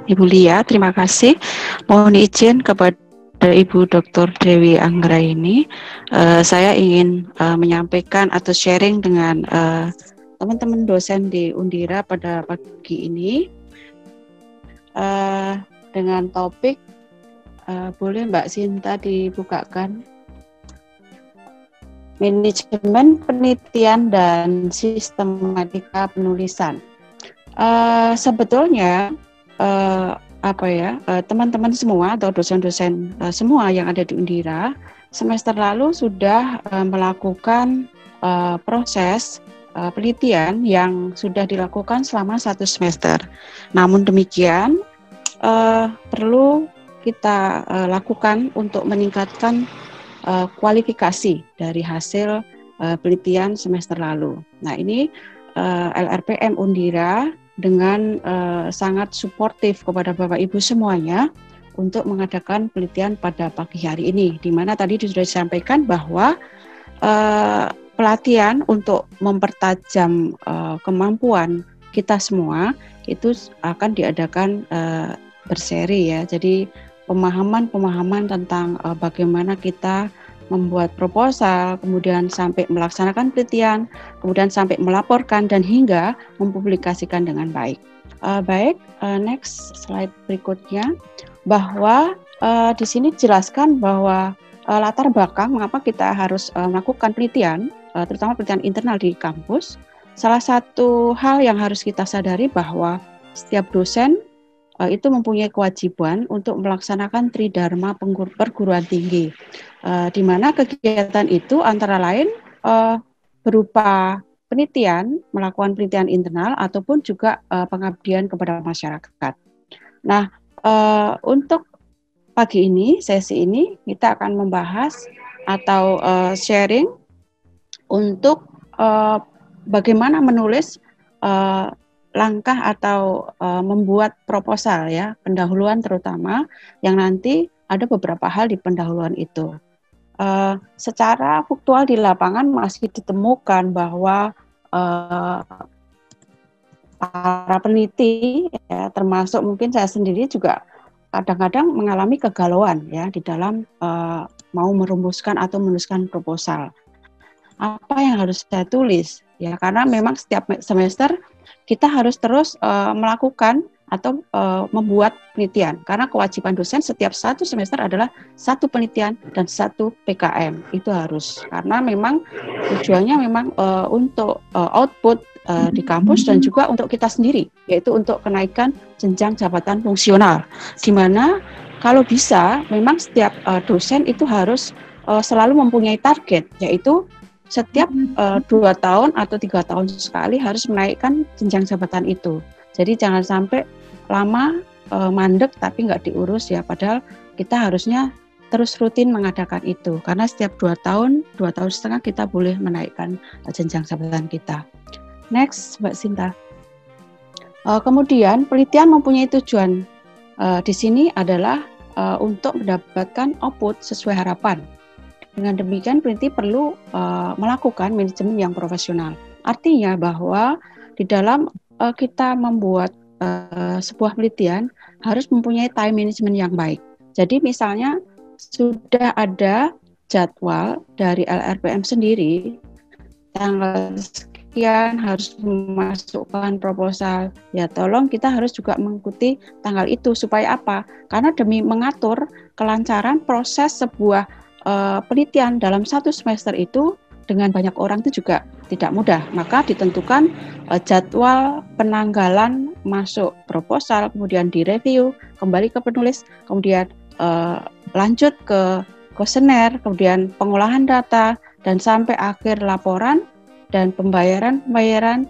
Ibu Lia, terima kasih. Mohon izin kepada Ibu Dr. Dewi Anggraini, saya ingin menyampaikan atau sharing dengan teman-teman dosen di Undira pada pagi ini dengan topik, boleh Mbak Sinta dibukakan? Manajemen penelitian dan sistematika penulisan. Sebetulnya teman-teman semua atau dosen-dosen semua yang ada di Undira semester lalu sudah melakukan proses penelitian yang sudah dilakukan selama 1 semester. Namun demikian perlu kita lakukan untuk meningkatkan kualifikasi dari hasil penelitian semester lalu. Nah, ini LRPM Undira dengan sangat suportif kepada Bapak Ibu semuanya untuk mengadakan penelitian pada pagi hari ini, di mana tadi sudah disampaikan bahwa pelatihan untuk mempertajam kemampuan kita semua itu akan diadakan berseri ya. Jadi pemahaman tentang bagaimana kita membuat proposal, kemudian sampai melaksanakan penelitian, kemudian sampai melaporkan dan hingga mempublikasikan dengan baik. Next slide berikutnya, bahwa di sini dijelaskan bahwa latar belakang mengapa kita harus melakukan penelitian, terutama penelitian internal di kampus. Salah satu hal yang harus kita sadari bahwa setiap dosen itu mempunyai kewajiban untuk melaksanakan tridharma perguruan tinggi, di mana kegiatan itu antara lain berupa penelitian, melakukan penelitian internal ataupun juga pengabdian kepada masyarakat. Nah, untuk pagi ini, sesi ini kita akan membahas atau sharing untuk bagaimana menulis langkah atau membuat proposal ya, pendahuluan terutama, yang nanti ada beberapa hal di pendahuluan itu. Secara faktual di lapangan masih ditemukan bahwa para peneliti ya, termasuk mungkin saya sendiri juga kadang-kadang mengalami kegalauan ya di dalam mau merumuskan atau menuliskan proposal. Apa yang harus saya tulis ya, karena memang setiap semester kita harus terus melakukan atau membuat penelitian, karena kewajiban dosen setiap 1 semester adalah 1 penelitian dan 1 PKM, itu harus, karena memang tujuannya memang untuk output di kampus dan juga untuk kita sendiri, yaitu untuk kenaikan jenjang jabatan fungsional, di mana kalau bisa memang setiap dosen itu harus selalu mempunyai target, yaitu setiap 2 tahun atau 3 tahun sekali harus menaikkan jenjang jabatan itu. Jadi jangan sampai lama mandek tapi nggak diurus ya, padahal kita harusnya terus rutin mengadakan itu, karena setiap 2 tahun setengah kita boleh menaikkan jenjang jabatan kita. Next, Mbak Sinta. Kemudian penelitian mempunyai tujuan di sini adalah untuk mendapatkan output sesuai harapan. Dengan demikian, peneliti perlu melakukan manajemen yang profesional. Artinya bahwa di dalam kita membuat sebuah penelitian harus mempunyai time management yang baik. Jadi misalnya sudah ada jadwal dari LRPM sendiri, tanggal sekian harus memasukkan proposal. Ya tolong kita harus juga mengikuti tanggal itu, supaya apa? Karena demi mengatur kelancaran proses sebuah penelitian dalam 1 semester itu dengan banyak orang itu juga tidak mudah. Maka ditentukan jadwal penanggalan masuk proposal, kemudian direview, kembali ke penulis, kemudian lanjut ke kuesioner, kemudian pengolahan data, dan sampai akhir laporan dan pembayaran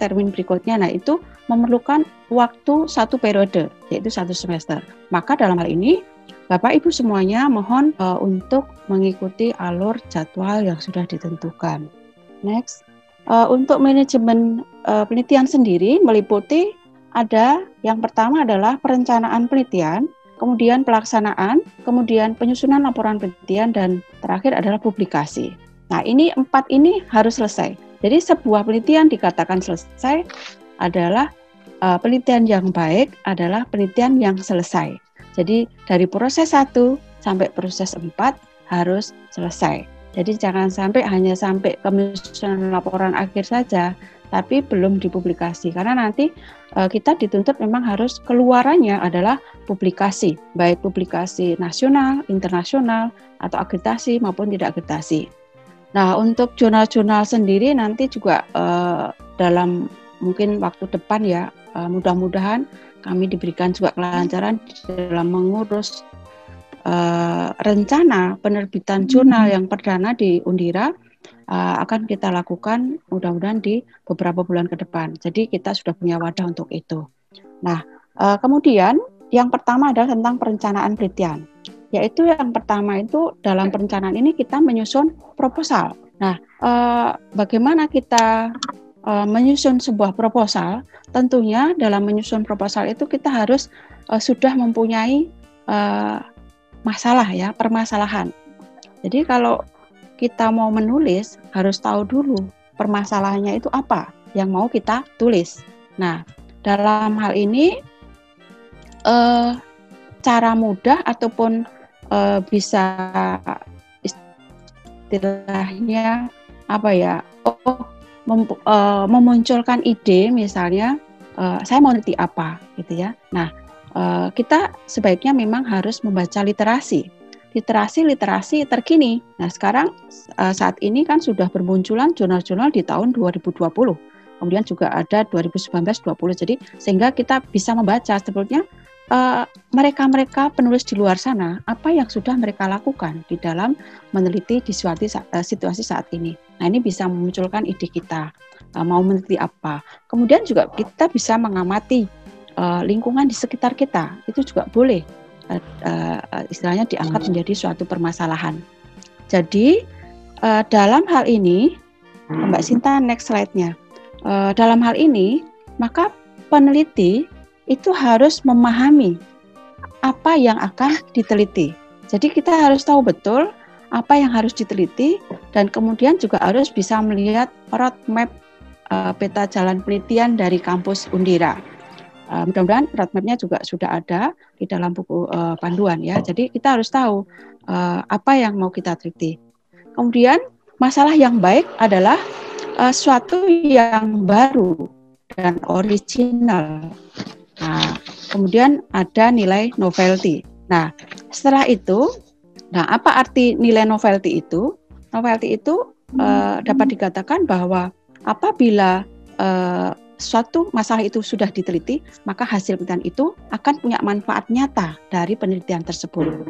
termin berikutnya. Nah, itu memerlukan waktu 1 periode, yaitu 1 semester. Maka dalam hal ini Bapak Ibu semuanya mohon untuk mengikuti alur jadwal yang sudah ditentukan. Next, untuk manajemen penelitian sendiri meliputi ada yang pertama adalah perencanaan penelitian, kemudian pelaksanaan, kemudian penyusunan laporan penelitian, dan terakhir adalah publikasi. Nah, ini 4 ini harus selesai. Jadi sebuah penelitian dikatakan selesai adalah penelitian yang baik adalah penelitian yang selesai. Jadi dari proses 1 sampai proses 4 harus selesai. Jadi jangan hanya sampai penyusunan laporan akhir saja, tapi belum dipublikasi. Karena nanti kita dituntut memang harus keluarannya adalah publikasi, baik publikasi nasional, internasional, atau akreditasi maupun tidak akreditasi. Nah, untuk jurnal-jurnal sendiri nanti juga dalam mungkin waktu depan ya, mudah-mudahan kami diberikan juga kelancaran dalam mengurus rencana penerbitan jurnal yang perdana di Undira akan kita lakukan mudah-mudahan di beberapa bulan ke depan. Jadi kita sudah punya wadah untuk itu. Nah, kemudian yang pertama adalah tentang perencanaan penelitian. Yaitu yang pertama itu dalam perencanaan ini kita menyusun proposal. Nah, bagaimana kita menyusun sebuah proposal? Tentunya dalam menyusun proposal itu kita harus sudah mempunyai masalah ya, permasalahan. Jadi kalau kita mau menulis harus tahu dulu permasalahannya itu apa yang mau kita tulis. Nah, dalam hal ini cara mudah ataupun bisa istilahnya apa ya? Memunculkan ide misalnya saya mau neliti apa gitu ya. Nah, kita sebaiknya memang harus membaca literasi terkini. Nah, sekarang saat ini kan sudah bermunculan jurnal-jurnal di tahun 2020. Kemudian juga ada 2019-20. Jadi sehingga kita bisa membaca sebetulnya mereka penulis di luar sana apa yang sudah mereka lakukan di dalam meneliti di suatu situasi saat ini. Nah, ini bisa memunculkan ide kita mau meneliti apa. Kemudian juga kita bisa mengamati lingkungan di sekitar kita. Itu juga boleh istilahnya diangkat menjadi suatu permasalahan. Jadi dalam hal ini, Mbak Sinta next slide-nya. Dalam hal ini, maka peneliti itu harus memahami apa yang akan diteliti. Jadi kita harus tahu betul apa yang harus diteliti dan kemudian juga harus bisa melihat roadmap peta jalan penelitian dari kampus Undira. Mudah-mudahan roadmap-nya juga sudah ada di dalam buku panduan ya. Jadi kita harus tahu apa yang mau kita teliti. Kemudian masalah yang baik adalah suatu yang baru dan original. Nah, kemudian ada nilai novelty. Nah, setelah itu, apa arti nilai novelty itu? Novelty itu dapat dikatakan bahwa apabila suatu masalah itu sudah diteliti, maka hasil penelitian itu akan punya manfaat nyata dari penelitian tersebut.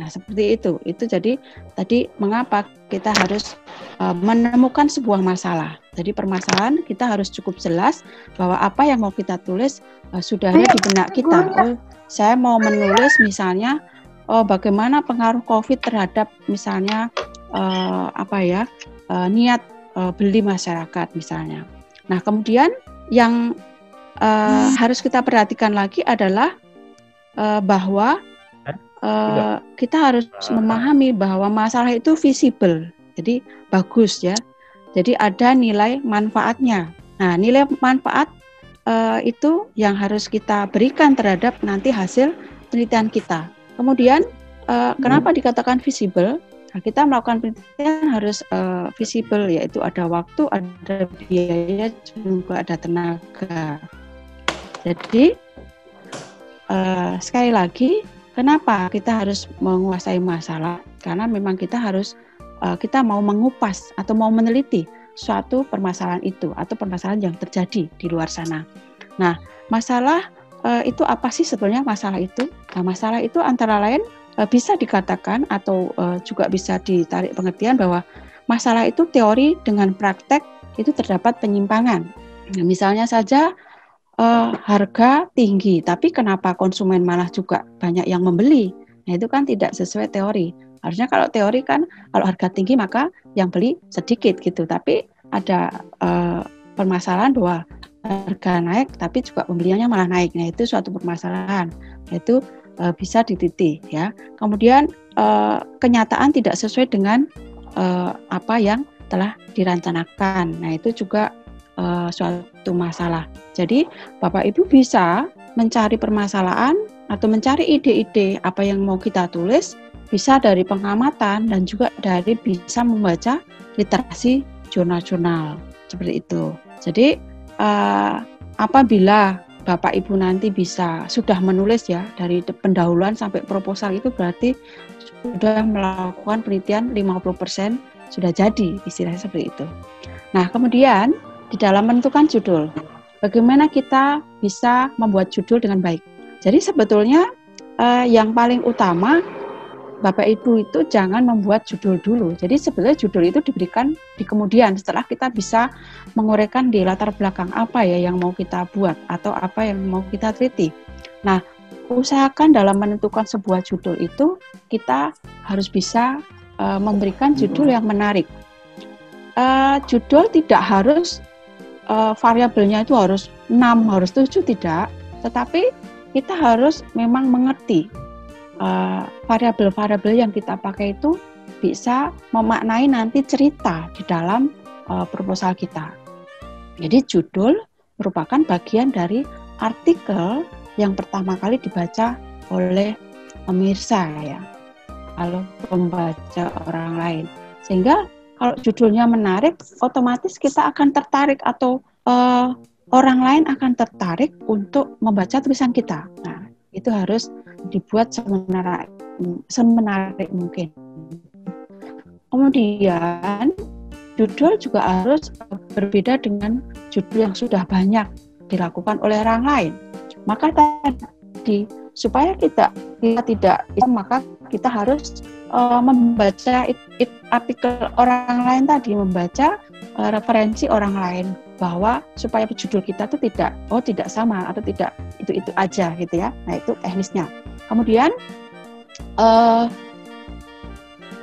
Nah, seperti itu. Itu jadi tadi mengapa kita harus menemukan sebuah masalah. Jadi permasalahan kita harus cukup jelas bahwa apa yang mau kita tulis sudah ada di benak kita. Oh, saya mau menulis misalnya bagaimana pengaruh COVID terhadap misalnya niat beli masyarakat misalnya. Nah, kemudian yang harus kita perhatikan lagi adalah bahwa kita harus memahami bahwa masalah itu visible, jadi bagus ya. Jadi ada nilai manfaatnya. Nah, nilai manfaat itu yang harus kita berikan terhadap nanti hasil penelitian kita. Kemudian kenapa dikatakan visible? Nah, kita melakukan penelitian harus visible, yaitu ada waktu, ada biaya, juga ada tenaga. Jadi sekali lagi, kenapa kita harus menguasai masalah? Karena memang kita mau mengupas atau mau meneliti suatu permasalahan itu atau permasalahan yang terjadi di luar sana. Nah, masalah itu apa sih sebenarnya masalah itu? Nah, masalah itu antara lain bisa dikatakan atau juga bisa ditarik pengertian bahwa masalah itu teori dengan praktek itu terdapat penyimpangan. Nah, misalnya saja harga tinggi, tapi kenapa konsumen malah juga banyak yang membeli? Nah, itu kan tidak sesuai teori. Harusnya kalau teori kan kalau harga tinggi maka yang beli sedikit gitu. Tapi ada permasalahan bahwa harga naik tapi juga pembeliannya malah naik. Nah, itu suatu permasalahan. Itu bisa dititi ya. Kemudian kenyataan tidak sesuai dengan apa yang telah direncanakan. Nah, itu juga suatu masalah. Jadi, Bapak Ibu bisa mencari permasalahan atau mencari ide-ide apa yang mau kita tulis, bisa dari pengamatan dan juga dari bisa membaca literasi jurnal-jurnal seperti itu. Jadi, apabila Bapak Ibu nanti sudah menulis ya dari pendahuluan sampai proposal, itu berarti sudah melakukan penelitian 50% sudah jadi, istilahnya seperti itu. Nah, kemudian di dalam menentukan judul, bagaimana kita bisa membuat judul dengan baik. Jadi sebetulnya yang paling utama Bapak Ibu itu jangan membuat judul dulu. Jadi sebetulnya judul itu diberikan di kemudian setelah kita bisa menguraikan di latar belakang apa ya yang mau kita buat atau apa yang mau kita teliti. Nah, usahakan dalam menentukan sebuah judul itu kita harus bisa memberikan judul yang menarik. Judul tidak harus variabelnya itu harus 6, harus 7, tidak. Tetapi kita harus memang mengerti variabel-variabel yang kita pakai itu bisa memaknai nanti cerita di dalam proposal kita. Jadi judul merupakan bagian dari artikel yang pertama kali dibaca oleh pemirsa ya, kalau pembaca orang lain. Sehingga kalau judulnya menarik, otomatis kita akan tertarik atau orang lain akan tertarik untuk membaca tulisan kita. Nah, itu harus dibuat semenarik mungkin. Kemudian, judul juga harus berbeda dengan judul yang sudah banyak dilakukan oleh orang lain. Maka tadi, supaya kita tidak, maka kita harus membaca artikel orang lain tadi, membaca referensi orang lain, bahwa supaya judul kita itu tidak sama atau tidak itu aja gitu ya. Nah, itu teknisnya. Kemudian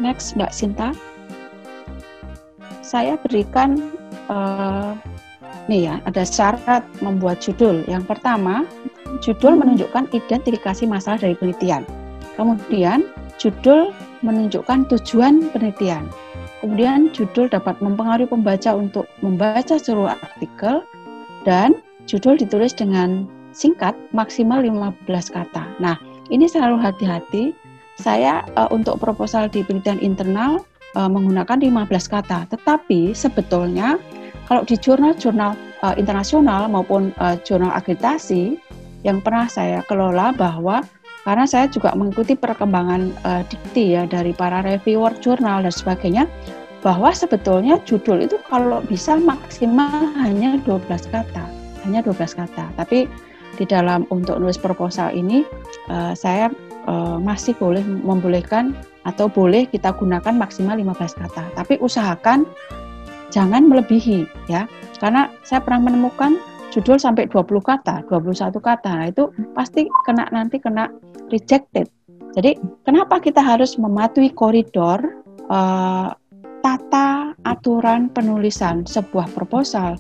next Mbak Sinta, saya berikan nih ya, ada syarat membuat judul. Yang pertama, judul menunjukkan identifikasi masalah dari penelitian. Kemudian judul menunjukkan tujuan penelitian. Kemudian judul dapat mempengaruhi pembaca untuk membaca seluruh artikel, dan judul ditulis dengan singkat maksimal 15 kata. Nah, ini selalu hati-hati. Saya untuk proposal di penelitian internal menggunakan 15 kata. Tetapi sebetulnya kalau di jurnal-jurnal internasional maupun jurnal akreditasi yang pernah saya kelola, bahwa karena saya juga mengikuti perkembangan dikti ya dari para reviewer jurnal dan sebagainya, bahwa sebetulnya judul itu kalau bisa maksimal hanya 12 kata. Tapi di dalam untuk nulis proposal ini saya masih membolehkan atau boleh kita gunakan maksimal 15 kata. Tapi usahakan jangan melebihi ya. Karena saya pernah menemukan judul sampai 20 kata, 21 kata. Nah, itu pasti kena rejected. Jadi kenapa kita harus mematuhi koridor tata aturan penulisan sebuah proposal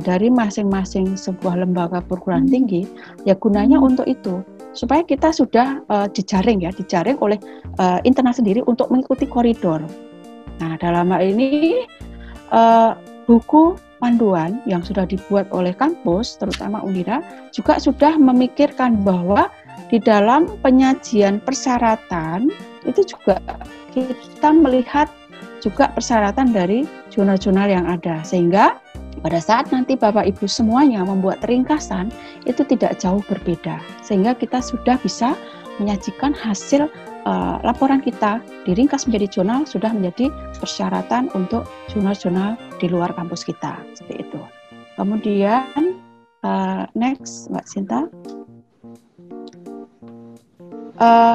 dari masing-masing sebuah lembaga perguruan tinggi, ya gunanya untuk itu, supaya kita sudah dijaring oleh internal sendiri untuk mengikuti koridor. Nah, dalam hal ini buku panduan yang sudah dibuat oleh kampus, terutama Unira, juga sudah memikirkan bahwa di dalam penyajian persyaratan itu juga kita melihat juga persyaratan dari jurnal-jurnal yang ada, sehingga pada saat nanti Bapak Ibu semuanya membuat ringkasan itu tidak jauh berbeda, sehingga kita sudah bisa menyajikan hasil laporan kita diringkas menjadi jurnal, sudah menjadi persyaratan untuk jurnal-jurnal di luar kampus kita, seperti itu. Kemudian next Mbak Sinta,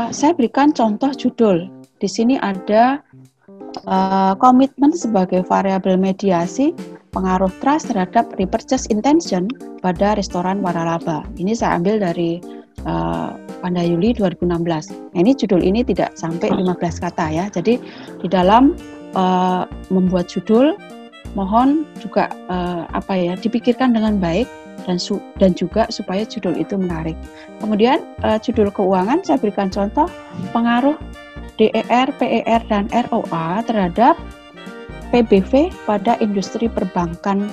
saya berikan contoh judul. Di sini ada komitmen sebagai variabel mediasi pengaruh trust terhadap repurchase intention pada restoran waralaba. Ini saya ambil dari Pandayuli 2016. Nah, ini judul ini tidak sampai 15 kata ya. Jadi di dalam membuat judul mohon juga dipikirkan dengan baik dan juga supaya judul itu menarik. Kemudian judul keuangan saya berikan contoh pengaruh DER, PER, dan ROA terhadap PBV pada industri perbankan.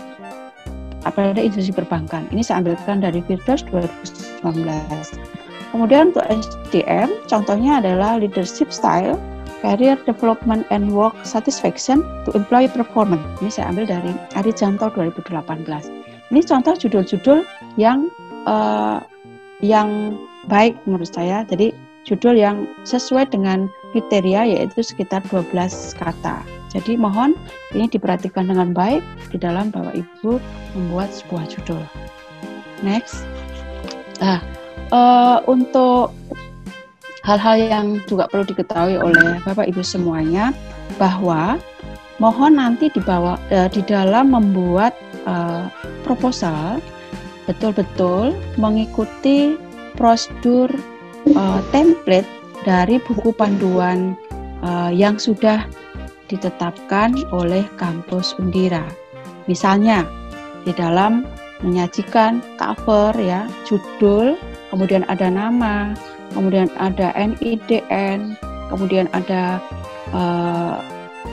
Ini saya ambilkan dari Firdaus 2019. Kemudian untuk SDM, contohnya adalah leadership style, career development and work satisfaction to employee performance. Ini saya ambil dari Arijanto 2018. Ini contoh judul-judul yang baik menurut saya. Jadi judul yang sesuai dengan kriteria, yaitu sekitar 12 kata. Jadi mohon ini diperhatikan dengan baik di dalam Bapak Ibu membuat sebuah judul. Next. Untuk hal-hal yang juga perlu diketahui oleh Bapak Ibu semuanya, bahwa mohon nanti di dalam membuat proposal betul-betul mengikuti prosedur template dari buku panduan yang sudah ditetapkan oleh kampus Undira. Misalnya di dalam menyajikan cover ya, judul, kemudian ada nama, kemudian ada NIDN, kemudian ada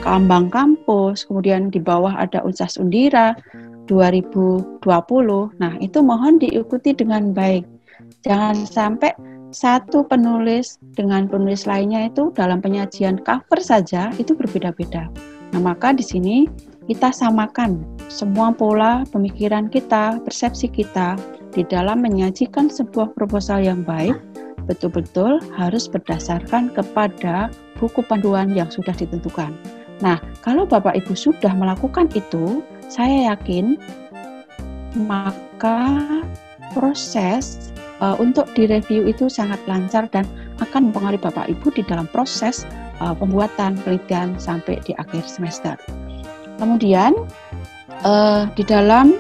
lambang kampus, kemudian di bawah ada Unsas Undira 2020. Nah, itu mohon diikuti dengan baik. Jangan sampai satu penulis dengan penulis lainnya itu dalam penyajian cover saja itu berbeda-beda. Nah, maka di sini kita samakan semua pola pemikiran kita, persepsi kita di dalam menyajikan sebuah proposal yang baik, betul-betul harus berdasarkan kepada buku panduan yang sudah ditentukan. Nah, kalau Bapak Ibu sudah melakukan itu, saya yakin maka proses untuk direview itu sangat lancar dan akan mempengaruhi Bapak Ibu di dalam proses pembuatan penelitian sampai di akhir semester. Kemudian di dalam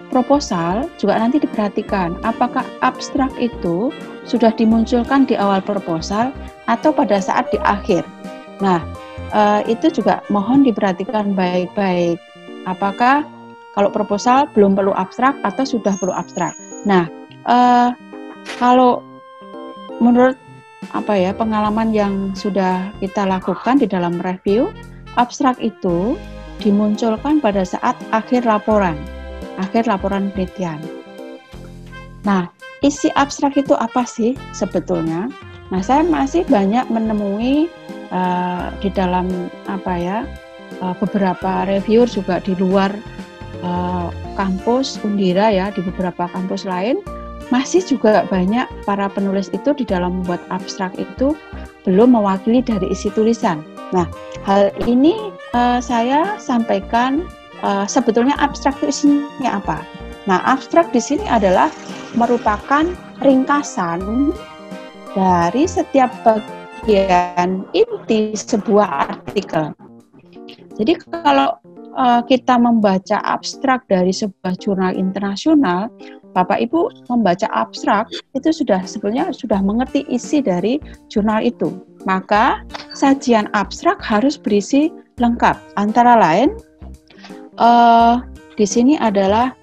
proposal juga nanti diperhatikan apakah abstrak itu sudah dimunculkan di awal proposal atau pada saat di akhir. Nah, itu juga mohon diperhatikan baik-baik. Apakah kalau proposal belum perlu abstrak atau sudah perlu abstrak. Nah, kalau menurut pengalaman yang sudah kita lakukan di dalam review, abstrak itu dimunculkan pada saat akhir laporan penelitian. Nah, isi abstrak itu apa sih sebetulnya? Nah, saya masih banyak menemui di dalam beberapa reviewer juga di luar kampus Undira ya, di beberapa kampus lain masih juga banyak para penulis itu di dalam membuat abstrak itu belum mewakili dari isi tulisan. Nah, hal ini saya sampaikan sebetulnya abstrak itu isinya apa? Nah, abstrak di sini adalah merupakan ringkasan dari setiap bagian inti sebuah artikel. Jadi kalau kita membaca abstrak dari sebuah jurnal internasional, Bapak Ibu membaca abstrak itu sebenarnya sudah mengerti isi dari jurnal itu. Maka sajian abstrak harus berisi lengkap. Antara lain di sini adalah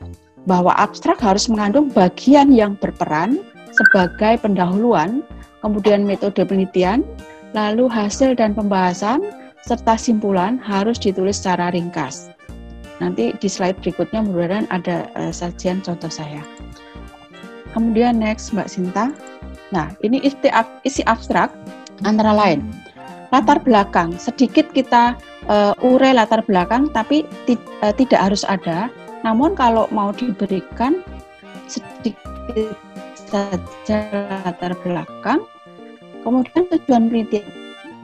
bahwa abstrak harus mengandung bagian yang berperan sebagai pendahuluan, kemudian metode penelitian, lalu hasil dan pembahasan, serta simpulan harus ditulis secara ringkas. Nanti di slide berikutnya mudah-mudahan ada sajian contoh saya. Kemudian next Mbak Sinta. Nah, ini isi abstrak antara lain latar belakang. Sedikit kita urai latar belakang, tapi tidak harus ada. Namun kalau mau diberikan sedikit saja latar belakang. Kemudian tujuan penelitian.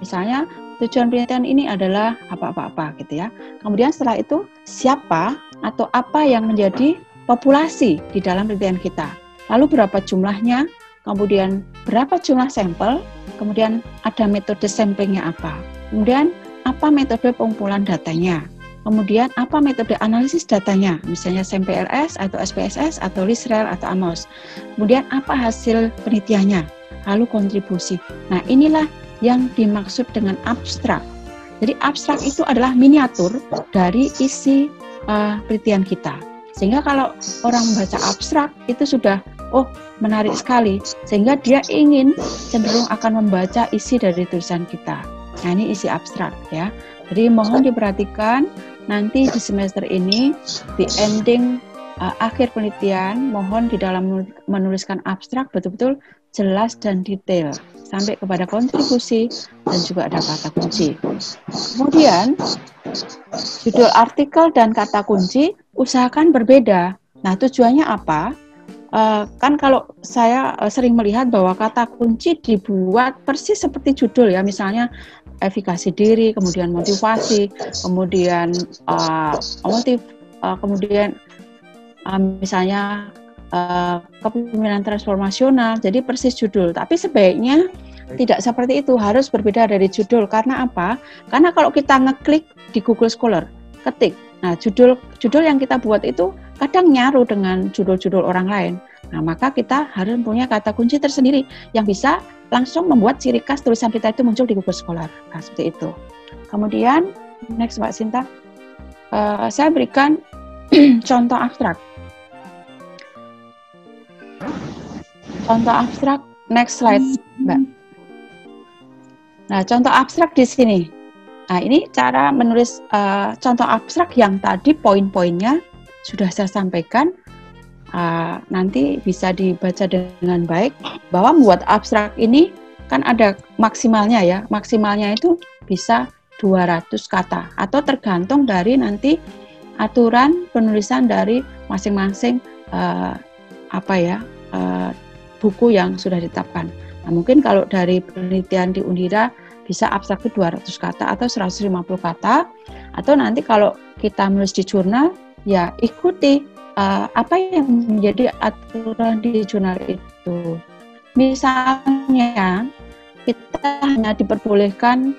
Misalnya tujuan penelitian ini adalah apa-apa gitu ya. Kemudian setelah itu siapa atau apa yang menjadi populasi di dalam penelitian kita. Lalu berapa jumlahnya, kemudian berapa jumlah sampel, kemudian ada metode samplingnya apa. Kemudian apa metode pengumpulan datanya. Kemudian apa metode analisis datanya, misalnya SAMPLS atau SPSS atau LISREL atau AMOS. Kemudian apa hasil penelitiannya, lalu kontribusi. Nah, inilah yang dimaksud dengan abstrak. Jadi abstrak itu adalah miniatur dari isi penelitian kita. Sehingga kalau orang membaca abstrak itu sudah, menarik sekali. Sehingga dia ingin cenderung akan membaca isi dari tulisan kita. Nah, ini isi abstrak ya. Jadi mohon diperhatikan nanti di semester ini di ending akhir penelitian, mohon di dalam menuliskan abstrak betul-betul jelas dan detail sampai kepada kontribusi dan juga ada kata kunci. Kemudian judul artikel dan kata kunci usahakan berbeda. Nah, tujuannya apa? Kan kalau saya sering melihat bahwa kata kunci dibuat persis seperti judul ya, misalnya efikasi diri, kemudian motivasi, kemudian kemudian misalnya kepemimpinan transformasional, jadi persis judul. Tapi sebaiknya tidak seperti itu, harus berbeda dari judul. Karena apa? Karena kalau kita ngeklik di Google Scholar, ketik, nah judul yang kita buat itu kadang nyaru dengan judul-judul orang lain. Nah, maka kita harus punya kata kunci tersendiri yang bisa langsung membuat ciri khas tulisan kita itu muncul di Google Scholar. Nah, seperti itu. Kemudian, next Mbak Sinta, saya berikan contoh abstrak. Contoh abstrak, next slide, Mbak. Nah, contoh abstrak di sini. Nah, ini cara menulis contoh abstrak yang tadi poin-poinnya sudah saya sampaikan. Nanti bisa dibaca dengan baik bahwa membuat abstrak ini kan ada maksimalnya ya. Maksimalnya itu bisa 200 kata atau tergantung dari nanti aturan penulisan dari masing-masing buku yang sudah ditetapkan. Nah, mungkin kalau dari penelitian di Undira bisa abstrak itu 200 kata atau 150 kata, atau nanti kalau kita menulis di jurnal ya ikuti apa yang menjadi aturan di jurnal itu. Misalnya kita hanya diperbolehkan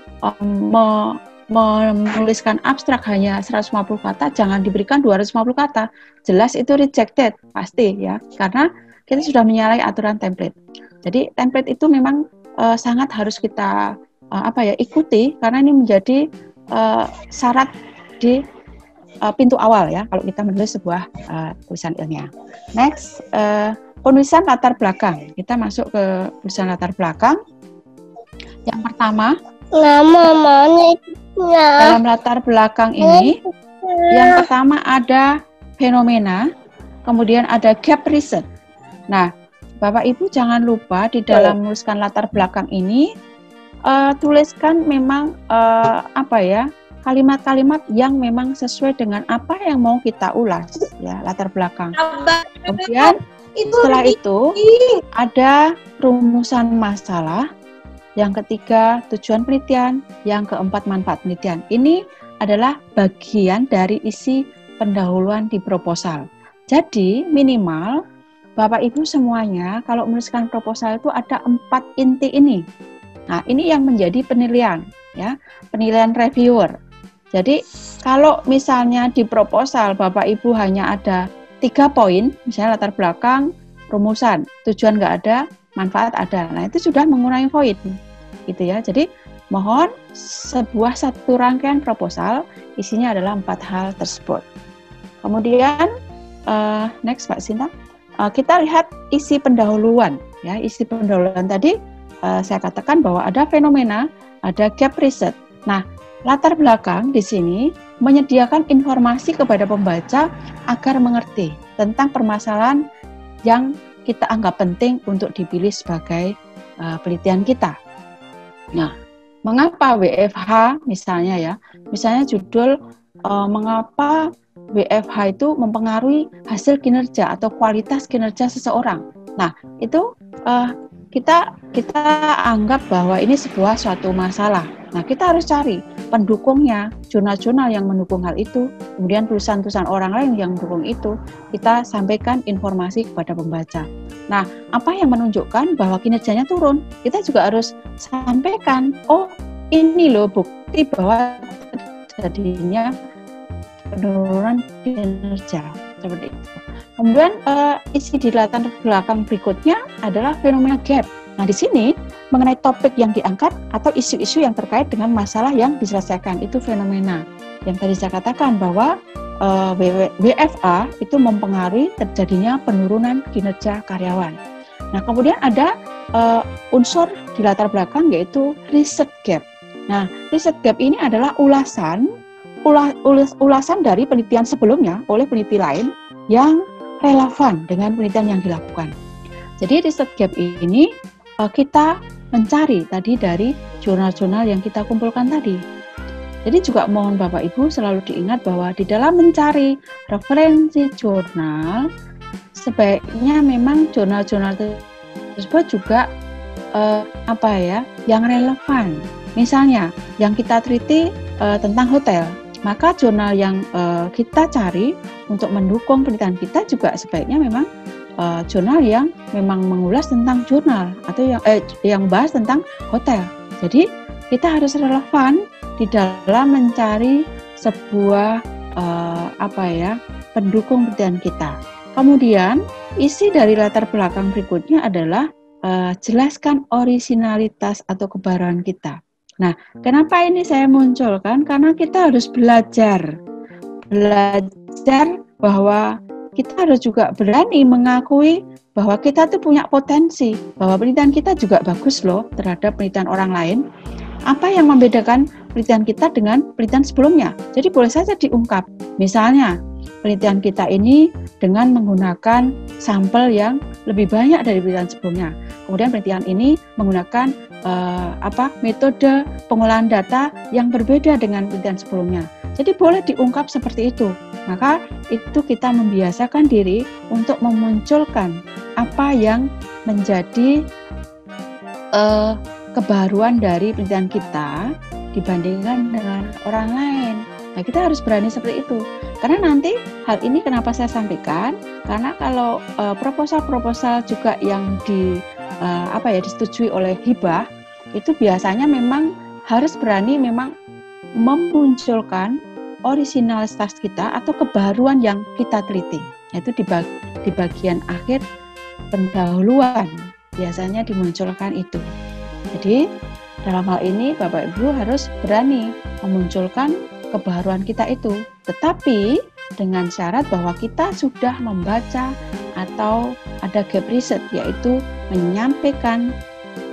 menuliskan abstrak hanya 150 kata, jangan diberikan 250 kata. Jelas itu rejected, pasti ya, karena kita sudah menyalahi aturan template. Jadi template itu memang sangat harus kita ikuti, karena ini menjadi syarat di pintu awal ya kalau kita menulis sebuah tulisan ilmiah. Next, penulisan latar belakang. Kita masuk ke penulisan latar belakang. Yang pertama, dalam latar belakang ini, yang pertama ada fenomena, kemudian ada gap research. Nah, Bapak Ibu jangan lupa di dalam menuliskan latar belakang ini tuliskan memang kalimat-kalimat yang memang sesuai dengan apa yang mau kita ulas ya, latar belakang. Kemudian setelah itu ada rumusan masalah, yang ketiga tujuan penelitian, yang keempat manfaat penelitian. Ini adalah bagian dari isi pendahuluan di proposal. Jadi minimal Bapak Ibu semuanya kalau menuliskan proposal itu ada 4 inti ini. Nah, ini yang menjadi penilaian ya, penilaian reviewer. Jadi kalau misalnya di proposal Bapak Ibu hanya ada 3 poin, misalnya latar belakang, rumusan, tujuan nggak ada, manfaat ada. Nah, itu sudah mengurangi poin, gitu ya. Jadi mohon satu rangkaian proposal isinya adalah 4 hal tersebut. Kemudian next Mbak Sinta, kita lihat isi pendahuluan. Ya, isi pendahuluan tadi saya katakan bahwa ada fenomena, ada gap research. Nah, latar belakang di sini menyediakan informasi kepada pembaca agar mengerti tentang permasalahan yang kita anggap penting untuk dipilih sebagai penelitian kita. Nah, mengapa WFH misalnya ya? Misalnya judul mengapa WFH itu mempengaruhi hasil kinerja atau kualitas kinerja seseorang. Nah, itu kita anggap bahwa ini sebuah suatu masalah. Nah, kita harus cari pendukungnya, jurnal-jurnal yang mendukung hal itu, kemudian tulisan-tulisan orang lain yang mendukung itu, kita sampaikan informasi kepada pembaca. Nah, apa yang menunjukkan bahwa kinerjanya turun? Kita juga harus sampaikan, oh ini loh bukti bahwa terjadinya penurunan kinerja, seperti itu. Kemudian isi di latar belakang berikutnya adalah fenomena gap. Nah, di sini mengenai topik yang diangkat atau isu-isu yang terkait dengan masalah yang diselesaikan, itu fenomena. Yang tadi saya katakan bahwa WFA itu mempengaruhi terjadinya penurunan kinerja karyawan. Nah, kemudian ada unsur di latar belakang yaitu research gap. Nah, riset gap ini adalah ulasan dari penelitian sebelumnya oleh peneliti lain yang relevan dengan penelitian yang dilakukan. Jadi riset gap ini kita mencari tadi dari jurnal-jurnal yang kita kumpulkan tadi. Jadi juga mohon Bapak Ibu selalu diingat bahwa di dalam mencari referensi jurnal, sebaiknya memang jurnal-jurnal tersebut juga yang relevan. Misalnya yang kita teliti tentang hotel, maka jurnal yang kita cari untuk mendukung penelitian kita juga sebaiknya memang jurnal yang memang mengulas tentang jurnal atau yang bahas tentang hotel. Jadi kita harus relevan di dalam mencari sebuah pendukung penelitian kita. Kemudian isi dari latar belakang berikutnya adalah jelaskan orisinalitas atau kebaruan kita. Nah, kenapa ini saya munculkan? Karena kita harus belajar bahwa kita harus juga berani mengakui bahwa kita tuh punya potensi, bahwa penelitian kita juga bagus loh terhadap penelitian orang lain. Apa yang membedakan penelitian kita dengan penelitian sebelumnya? Jadi boleh saja diungkap. Misalnya, penelitian kita ini dengan menggunakan sampel yang lebih banyak dari penelitian sebelumnya. Kemudian penelitian ini menggunakan metode pengolahan data yang berbeda dengan penelitian sebelumnya. Jadi boleh diungkap seperti itu. Maka itu kita membiasakan diri untuk memunculkan apa yang menjadi kebaruan dari penelitian kita dibandingkan dengan orang lain. Nah, kita harus berani seperti itu. Karena nanti hal ini kenapa saya sampaikan? Karena kalau proposal-proposal juga yang disetujui oleh hibah, itu biasanya memang harus berani memang memunculkan orisinalitas kita atau kebaruan yang kita teliti. Yaitu di bagian akhir pendahuluan biasanya dimunculkan itu. Jadi dalam hal ini Bapak Ibu harus berani memunculkan kebaruan kita itu, tetapi dengan syarat bahwa kita sudah membaca atau ada gap riset, yaitu menyampaikan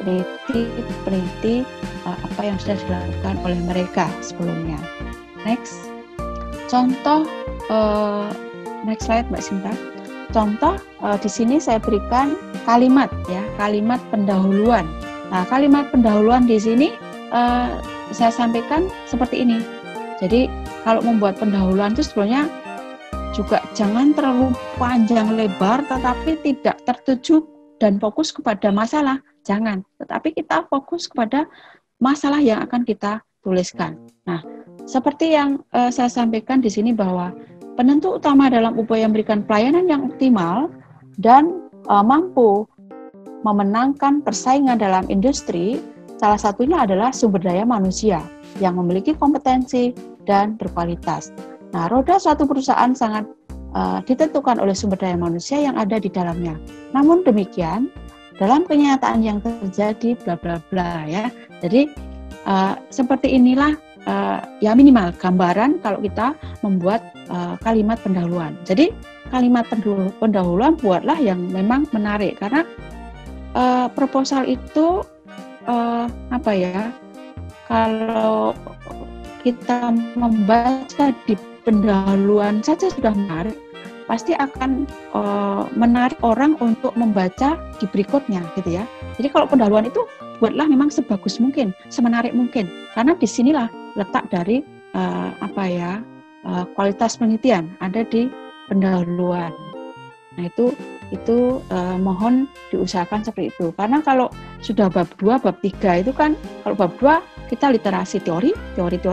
peneliti apa yang sudah dilakukan oleh mereka sebelumnya. Next, contoh next slide Mbak Sinta. Contoh di sini saya berikan kalimat pendahuluan. Nah, kalimat pendahuluan di sini saya sampaikan seperti ini. Jadi kalau membuat pendahuluan itu sebenarnya juga jangan terlalu panjang lebar, tetapi tidak tertuju dan fokus kepada masalah. Jangan, tetapi kita fokus kepada masalah yang akan kita tuliskan. Nah, seperti yang saya sampaikan di sini bahwa penentu utama dalam upaya memberikan pelayanan yang optimal dan mampu memenangkan persaingan dalam industri, salah satunya adalah sumber daya manusia yang memiliki kompetensi dan berkualitas. Nah, roda suatu perusahaan sangat ditentukan oleh sumber daya manusia yang ada di dalamnya. Namun demikian, dalam kenyataan yang terjadi bla bla bla ya. Jadi seperti inilah minimal gambaran kalau kita membuat kalimat pendahuluan. Jadi kalimat pendahuluan buatlah yang memang menarik, karena proposal itu kalau kita membaca di pendahuluan saja sudah menarik, pasti akan menarik orang untuk membaca di berikutnya gitu ya. Jadi kalau pendahuluan itu buatlah memang sebagus mungkin, semenarik mungkin, karena disinilah letak dari kualitas penelitian ada di pendahuluan. Nah itu mohon diusahakan seperti itu. Karena kalau sudah bab 2, bab 3 itu kan, kalau bab 2 kita literasi teori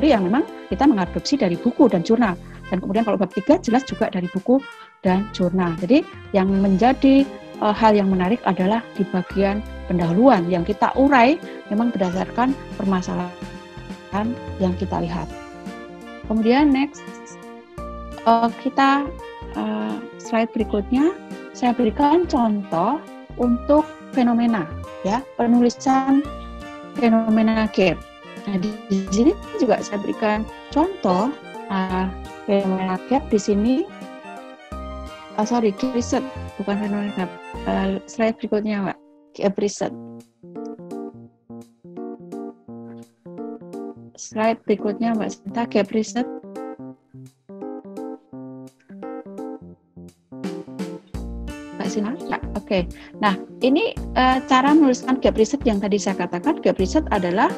yang memang kita mengadopsi dari buku dan jurnal. Dan kemudian kalau bab 3 jelas juga dari buku dan jurnal. Jadi yang menjadi hal yang menarik adalah di bagian pendahuluan yang kita urai memang berdasarkan permasalahan yang kita lihat. Kemudian next, kita slide berikutnya saya berikan contoh untuk fenomena ya, penulisan fenomena gap. Nah, di sini juga saya berikan contoh fenomena gap di sini. Gap riset, bukan fenomena gap. Slide berikutnya, Pak. Gap riset. slide berikutnya Mbak Sinta, gap riset. Mbak Sinta, ya, oke. Nah, ini cara menuliskan gap riset yang tadi saya katakan. Gap riset adalah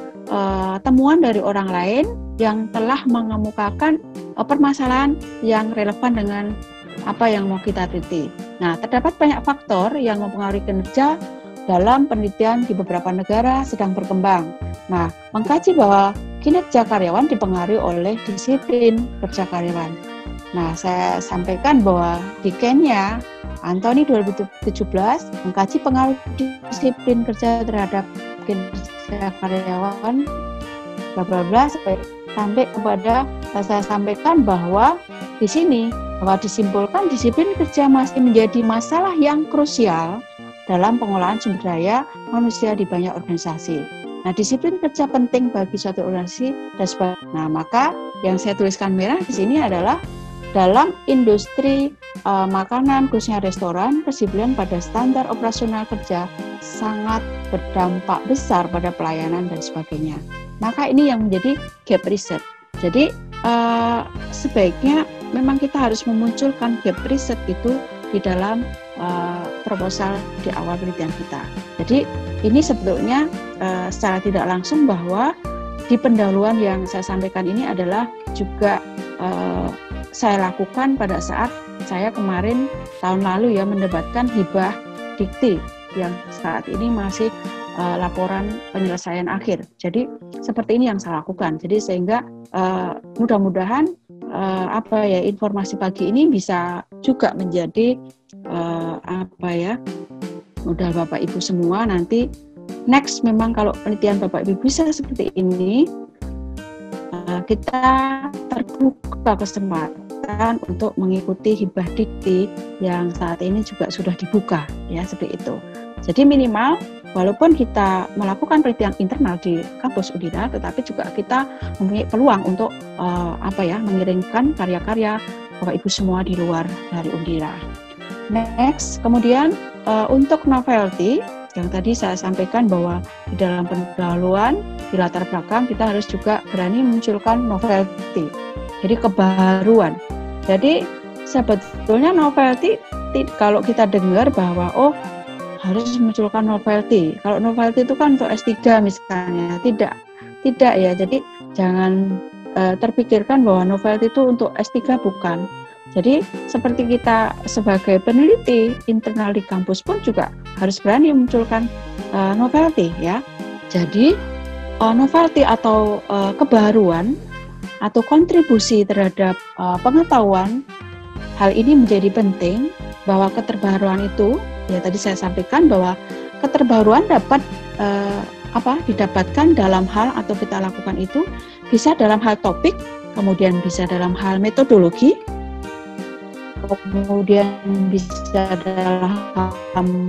temuan dari orang lain yang telah mengemukakan permasalahan yang relevan dengan apa yang mau kita teliti. Nah, terdapat banyak faktor yang mempengaruhi kinerja dalam penelitian di beberapa negara sedang berkembang. Nah, mengkaji bahwa kinerja karyawan dipengaruhi oleh disiplin kerja karyawan. Nah, saya sampaikan bahwa di Kenya, Anthony 2017 mengkaji pengaruh disiplin kerja terhadap kinerja karyawan, bla bla bla, sampai kepada saya sampaikan bahwa di sini bahwa disimpulkan disiplin kerja masih menjadi masalah yang krusial dalam pengolahan sumber daya manusia di banyak organisasi. Nah, disiplin kerja penting bagi suatu organisasi dan sebagainya. Nah, maka yang saya tuliskan merah di sini adalah dalam industri makanan, khususnya restoran, kedisiplinan pada standar operasional kerja sangat berdampak besar pada pelayanan dan sebagainya. Maka ini yang menjadi gap riset. Jadi sebaiknya memang kita harus memunculkan gap riset itu di dalam proposal di awal penelitian kita. Jadi ini sebetulnya secara tidak langsung bahwa di pendahuluan yang saya sampaikan ini adalah juga saya lakukan pada saat saya kemarin tahun lalu ya mendebatkan hibah dikti yang saat ini masih laporan penyelesaian akhir. Jadi seperti ini yang saya lakukan. Jadi sehingga mudah-mudahan informasi pagi ini bisa juga menjadi modal Bapak Ibu semua nanti next. Memang kalau penelitian Bapak Ibu bisa seperti ini, kita terbuka kesempatan untuk mengikuti hibah dikti yang saat ini juga sudah dibuka ya, seperti itu. Jadi minimal walaupun kita melakukan penelitian internal di kampus Undira, tetapi juga kita mempunyai peluang untuk mengirimkan karya-karya Bapak Ibu semua di luar dari Undira. Next, kemudian untuk novelty yang tadi saya sampaikan bahwa di dalam pendahuluan di latar belakang kita harus juga berani memunculkan novelty. Jadi kebaruan. Jadi sebetulnya novelty kalau kita dengar bahwa harus memunculkan novelty. Kalau novelty itu kan untuk S3 misalnya, tidak ya. Jadi jangan terpikirkan bahwa novelty itu untuk S3, bukan. Jadi seperti kita sebagai peneliti internal di kampus pun juga harus berani memunculkan novelty ya. Jadi novelty atau kebaruan atau kontribusi terhadap pengetahuan, hal ini menjadi penting bahwa keterbaruan itu ya tadi saya sampaikan bahwa keterbaruan dapat didapatkan dalam hal atau kita lakukan itu bisa dalam hal topik, kemudian bisa dalam hal metodologi, kemudian bisa dalam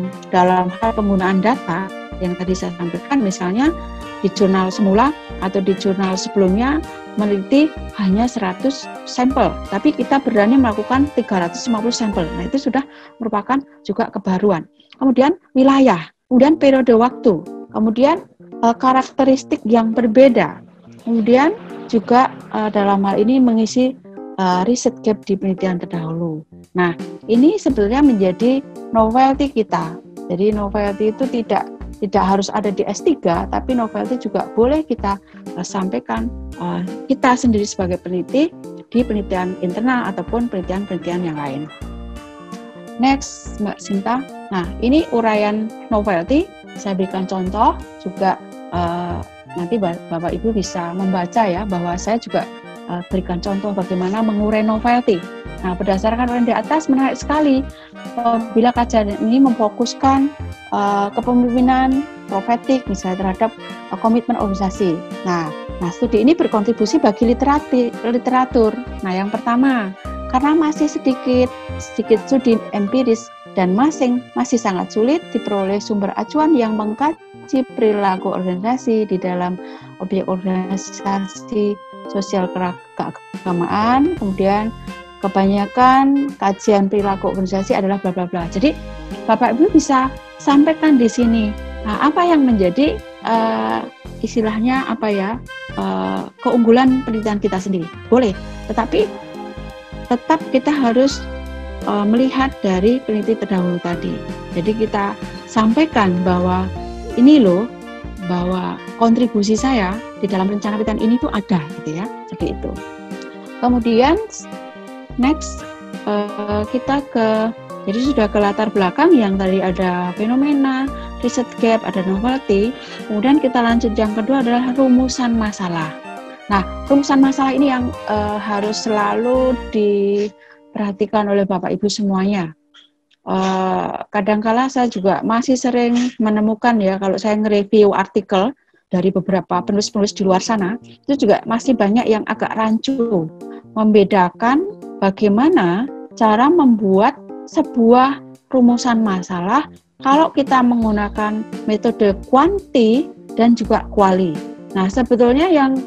hal penggunaan data yang tadi saya sampaikan. Misalnya di jurnal semula atau di jurnal sebelumnya meneliti hanya 100 sampel, tapi kita berani melakukan 350 sampel. Nah, itu sudah merupakan juga kebaruan. Kemudian wilayah, kemudian periode waktu, kemudian karakteristik yang berbeda. Kemudian juga dalam hal ini mengisi riset gap di penelitian terdahulu. Nah, ini sebenarnya menjadi novelty kita. Jadi novelty itu tidak harus ada di S3, tapi novelty juga boleh kita sampaikan kita sendiri sebagai peneliti di penelitian internal ataupun penelitian-penelitian yang lain. Next, Mbak Sinta. Nah, ini uraian novelty. Saya berikan contoh juga nanti Bapak Ibu bisa membaca ya, bahwa saya juga berikan contoh bagaimana mengurai novelty. Nah, berdasarkan uraian di atas menarik sekali bila kajian ini memfokuskan kepemimpinan profetik misalnya terhadap komitmen organisasi. Nah, studi ini berkontribusi bagi literatur. Nah, yang pertama, karena masih sedikit studi empiris dan masih sangat sulit diperoleh sumber acuan yang mengkaji perilaku organisasi di dalam objek organisasi sosial keagamaan, kemudian kebanyakan kajian perilaku organisasi adalah bla bla bla. Jadi Bapak Ibu bisa sampaikan di sini apa yang menjadi istilahnya apa ya, keunggulan penelitian kita sendiri. Boleh, tetapi tetap kita harus melihat dari peneliti terdahulu tadi. Jadi kita sampaikan bahwa ini loh, bahwa kontribusi saya di dalam rencana penelitian ini tuh ada, gitu ya, seperti itu. Kemudian next kita jadi sudah ke latar belakang yang tadi ada fenomena, research gap, ada novelty. Kemudian kita lanjut yang kedua adalah rumusan masalah. Nah, rumusan masalah ini yang harus selalu diperhatikan oleh Bapak Ibu semuanya. Kadangkala saya juga masih sering menemukan ya, kalau saya nge-review artikel dari beberapa penulis-penulis di luar sana, itu juga masih banyak yang agak rancu membedakan bagaimana cara membuat sebuah rumusan masalah kalau kita menggunakan metode kuanti dan juga kuali. Nah, sebetulnya yang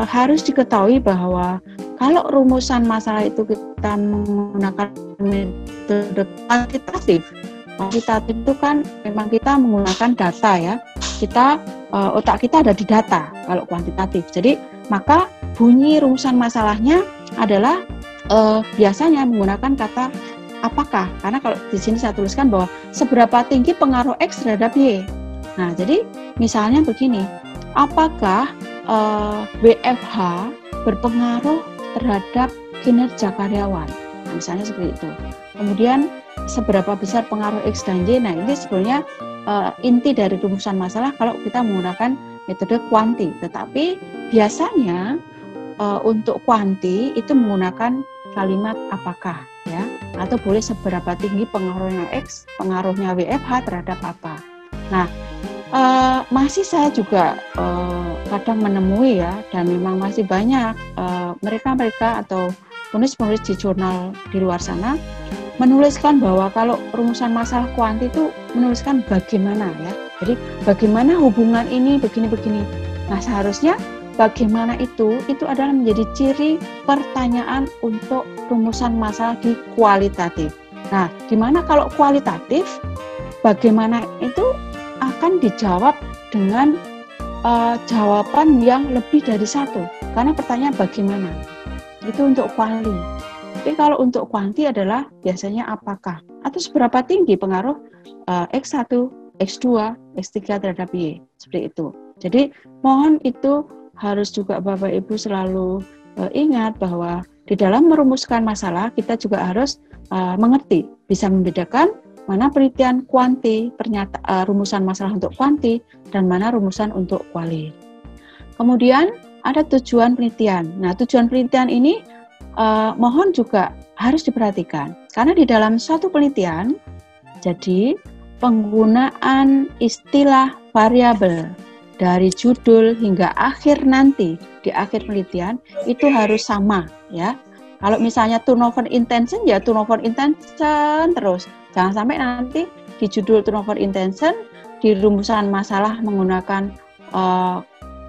harus diketahui bahwa kalau rumusan masalah itu kita menggunakan metode kuantitatif itu kan memang kita menggunakan data ya. Otak kita ada di data kalau kuantitatif. Jadi maka bunyi rumusan masalahnya adalah biasanya menggunakan kata apakah, karena kalau di sini saya tuliskan bahwa seberapa tinggi pengaruh X terhadap Y. Nah, jadi misalnya begini, apakah WFH berpengaruh terhadap kinerja karyawan? Nah, misalnya seperti itu. Kemudian seberapa besar pengaruh X dan Y? Nah, ini sebenarnya inti dari rumusan masalah kalau kita menggunakan metode kuanti. Tetapi biasanya untuk kuanti itu menggunakan kalimat apakah ya, atau boleh seberapa tinggi pengaruhnya X, pengaruhnya WFH terhadap apa. Nah, masih saya juga kadang menemui ya, dan memang masih banyak mereka atau penulis-penulis di jurnal di luar sana menuliskan bahwa kalau rumusan masalah kuanti itu menuliskan bagaimana ya. Jadi bagaimana hubungan ini begini-begini. Nah, seharusnya bagaimana itu adalah menjadi ciri pertanyaan untuk rumusan masalah di kualitatif. Nah, di mana kalau kualitatif, bagaimana itu akan dijawab dengan jawaban yang lebih dari satu. Karena pertanyaan bagaimana, itu untuk kuali. Tapi kalau untuk kuanti adalah biasanya apakah, atau seberapa tinggi pengaruh X1, X2, X3 terhadap Y. Seperti itu. Jadi mohon itu harus juga Bapak Ibu selalu ingat bahwa di dalam merumuskan masalah kita juga harus mengerti, bisa membedakan mana penelitian kuanti, rumusan masalah untuk kuanti, dan mana rumusan untuk kuali. Kemudian ada tujuan penelitian. Nah, tujuan penelitian ini mohon juga harus diperhatikan, karena di dalam suatu penelitian, jadi penggunaan istilah variabel dari judul hingga akhir nanti di akhir penelitian itu harus sama ya. Kalau misalnya turnover intention ya turnover intention terus. Jangan sampai nanti di judul turnover intention di rumusan masalah menggunakan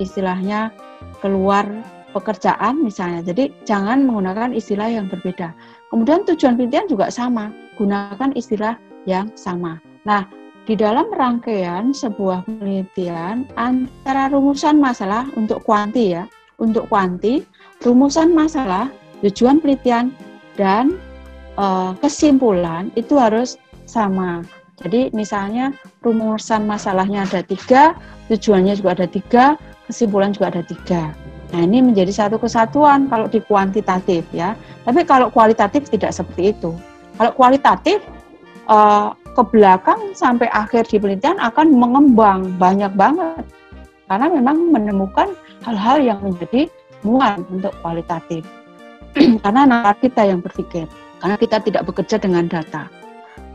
istilahnya keluar pekerjaan misalnya. Jadi jangan menggunakan istilah yang berbeda. Kemudian tujuan penelitian juga sama, gunakan istilah yang sama. Nah, di dalam rangkaian sebuah penelitian antara rumusan masalah untuk kuanti ya, untuk kuanti, rumusan masalah, tujuan penelitian, dan kesimpulan itu harus sama. Jadi misalnya rumusan masalahnya ada 3, tujuannya juga ada 3, kesimpulan juga ada 3. Nah, ini menjadi satu kesatuan kalau di kuantitatif ya. Tapi kalau kualitatif tidak seperti itu. Kalau kualitatif ke belakang sampai akhir di penelitian akan mengembang banyak banget karena memang menemukan hal-hal yang menjadi muat untuk kualitatif karena nalar kita yang berpikir, karena kita tidak bekerja dengan data.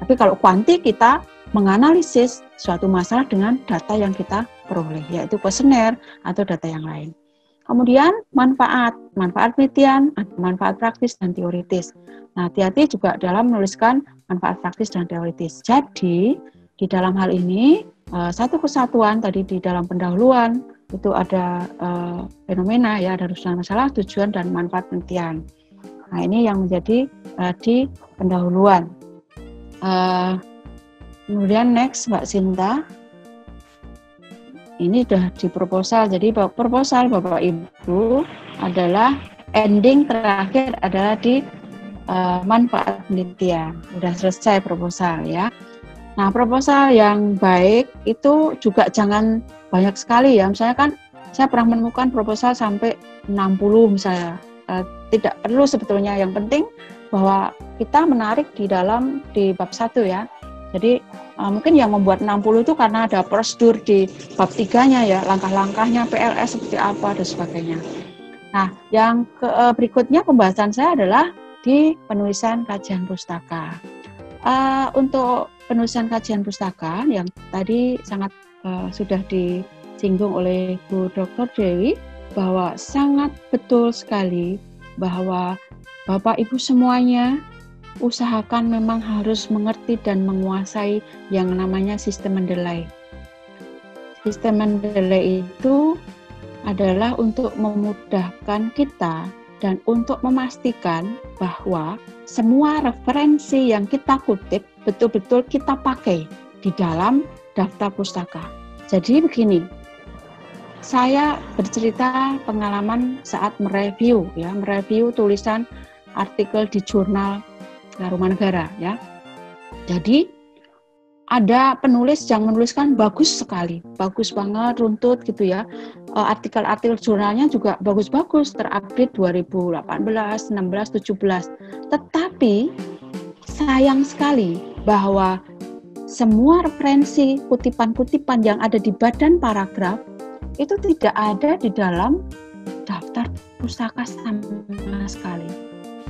Tapi kalau kuanti kita menganalisis suatu masalah dengan data yang kita peroleh, yaitu kuesioner atau data yang lain. Kemudian manfaat penelitian, manfaat praktis dan teoritis. Nah, hati-hati juga dalam menuliskan manfaat praktis dan teoritis. Jadi, di dalam hal ini, satu kesatuan tadi di dalam pendahuluan, itu ada fenomena, ya, ada rumusan masalah, tujuan, dan manfaat penelitian. Nah, ini yang menjadi di pendahuluan. Kemudian next, Mbak Sinta. ini sudah di proposal. Jadi proposal Bapak Ibu adalah ending terakhir adalah di manfaat penelitian. Sudah selesai proposal ya. Nah, proposal yang baik itu juga jangan banyak sekali ya. Misalnya kan saya pernah menemukan proposal sampai 60 misalnya. Tidak perlu sebetulnya, yang penting bahwa kita menarik di bab 1 ya. Jadi mungkin yang membuat 60 itu karena ada prosedur di bab 3-nya ya, langkah-langkahnya PLS seperti apa dan sebagainya. Nah, yang berikutnya pembahasan saya adalah di penulisan kajian pustaka. Untuk penulisan kajian pustaka yang tadi sangat sudah disinggung oleh Bu Dr. Dewi, bahwa sangat betul sekali bahwa Bapak Ibu semuanya usahakan memang harus mengerti dan menguasai yang namanya sistem Mendeley. Sistem Mendeley itu adalah untuk memudahkan kita dan untuk memastikan bahwa semua referensi yang kita kutip betul-betul kita pakai di dalam daftar pustaka. Jadi begini, saya bercerita pengalaman saat mereview tulisan artikel di jurnal Rumah Negara ya. Jadi ada penulis yang menuliskan bagus sekali, bagus banget, runtut gitu ya. Artikel-artikel jurnalnya juga bagus-bagus, terupdate 2018, 16, 17. Tetapi sayang sekali bahwa semua referensi kutipan-kutipan yang ada di badan paragraf itu tidak ada di dalam daftar pustaka sama sekali.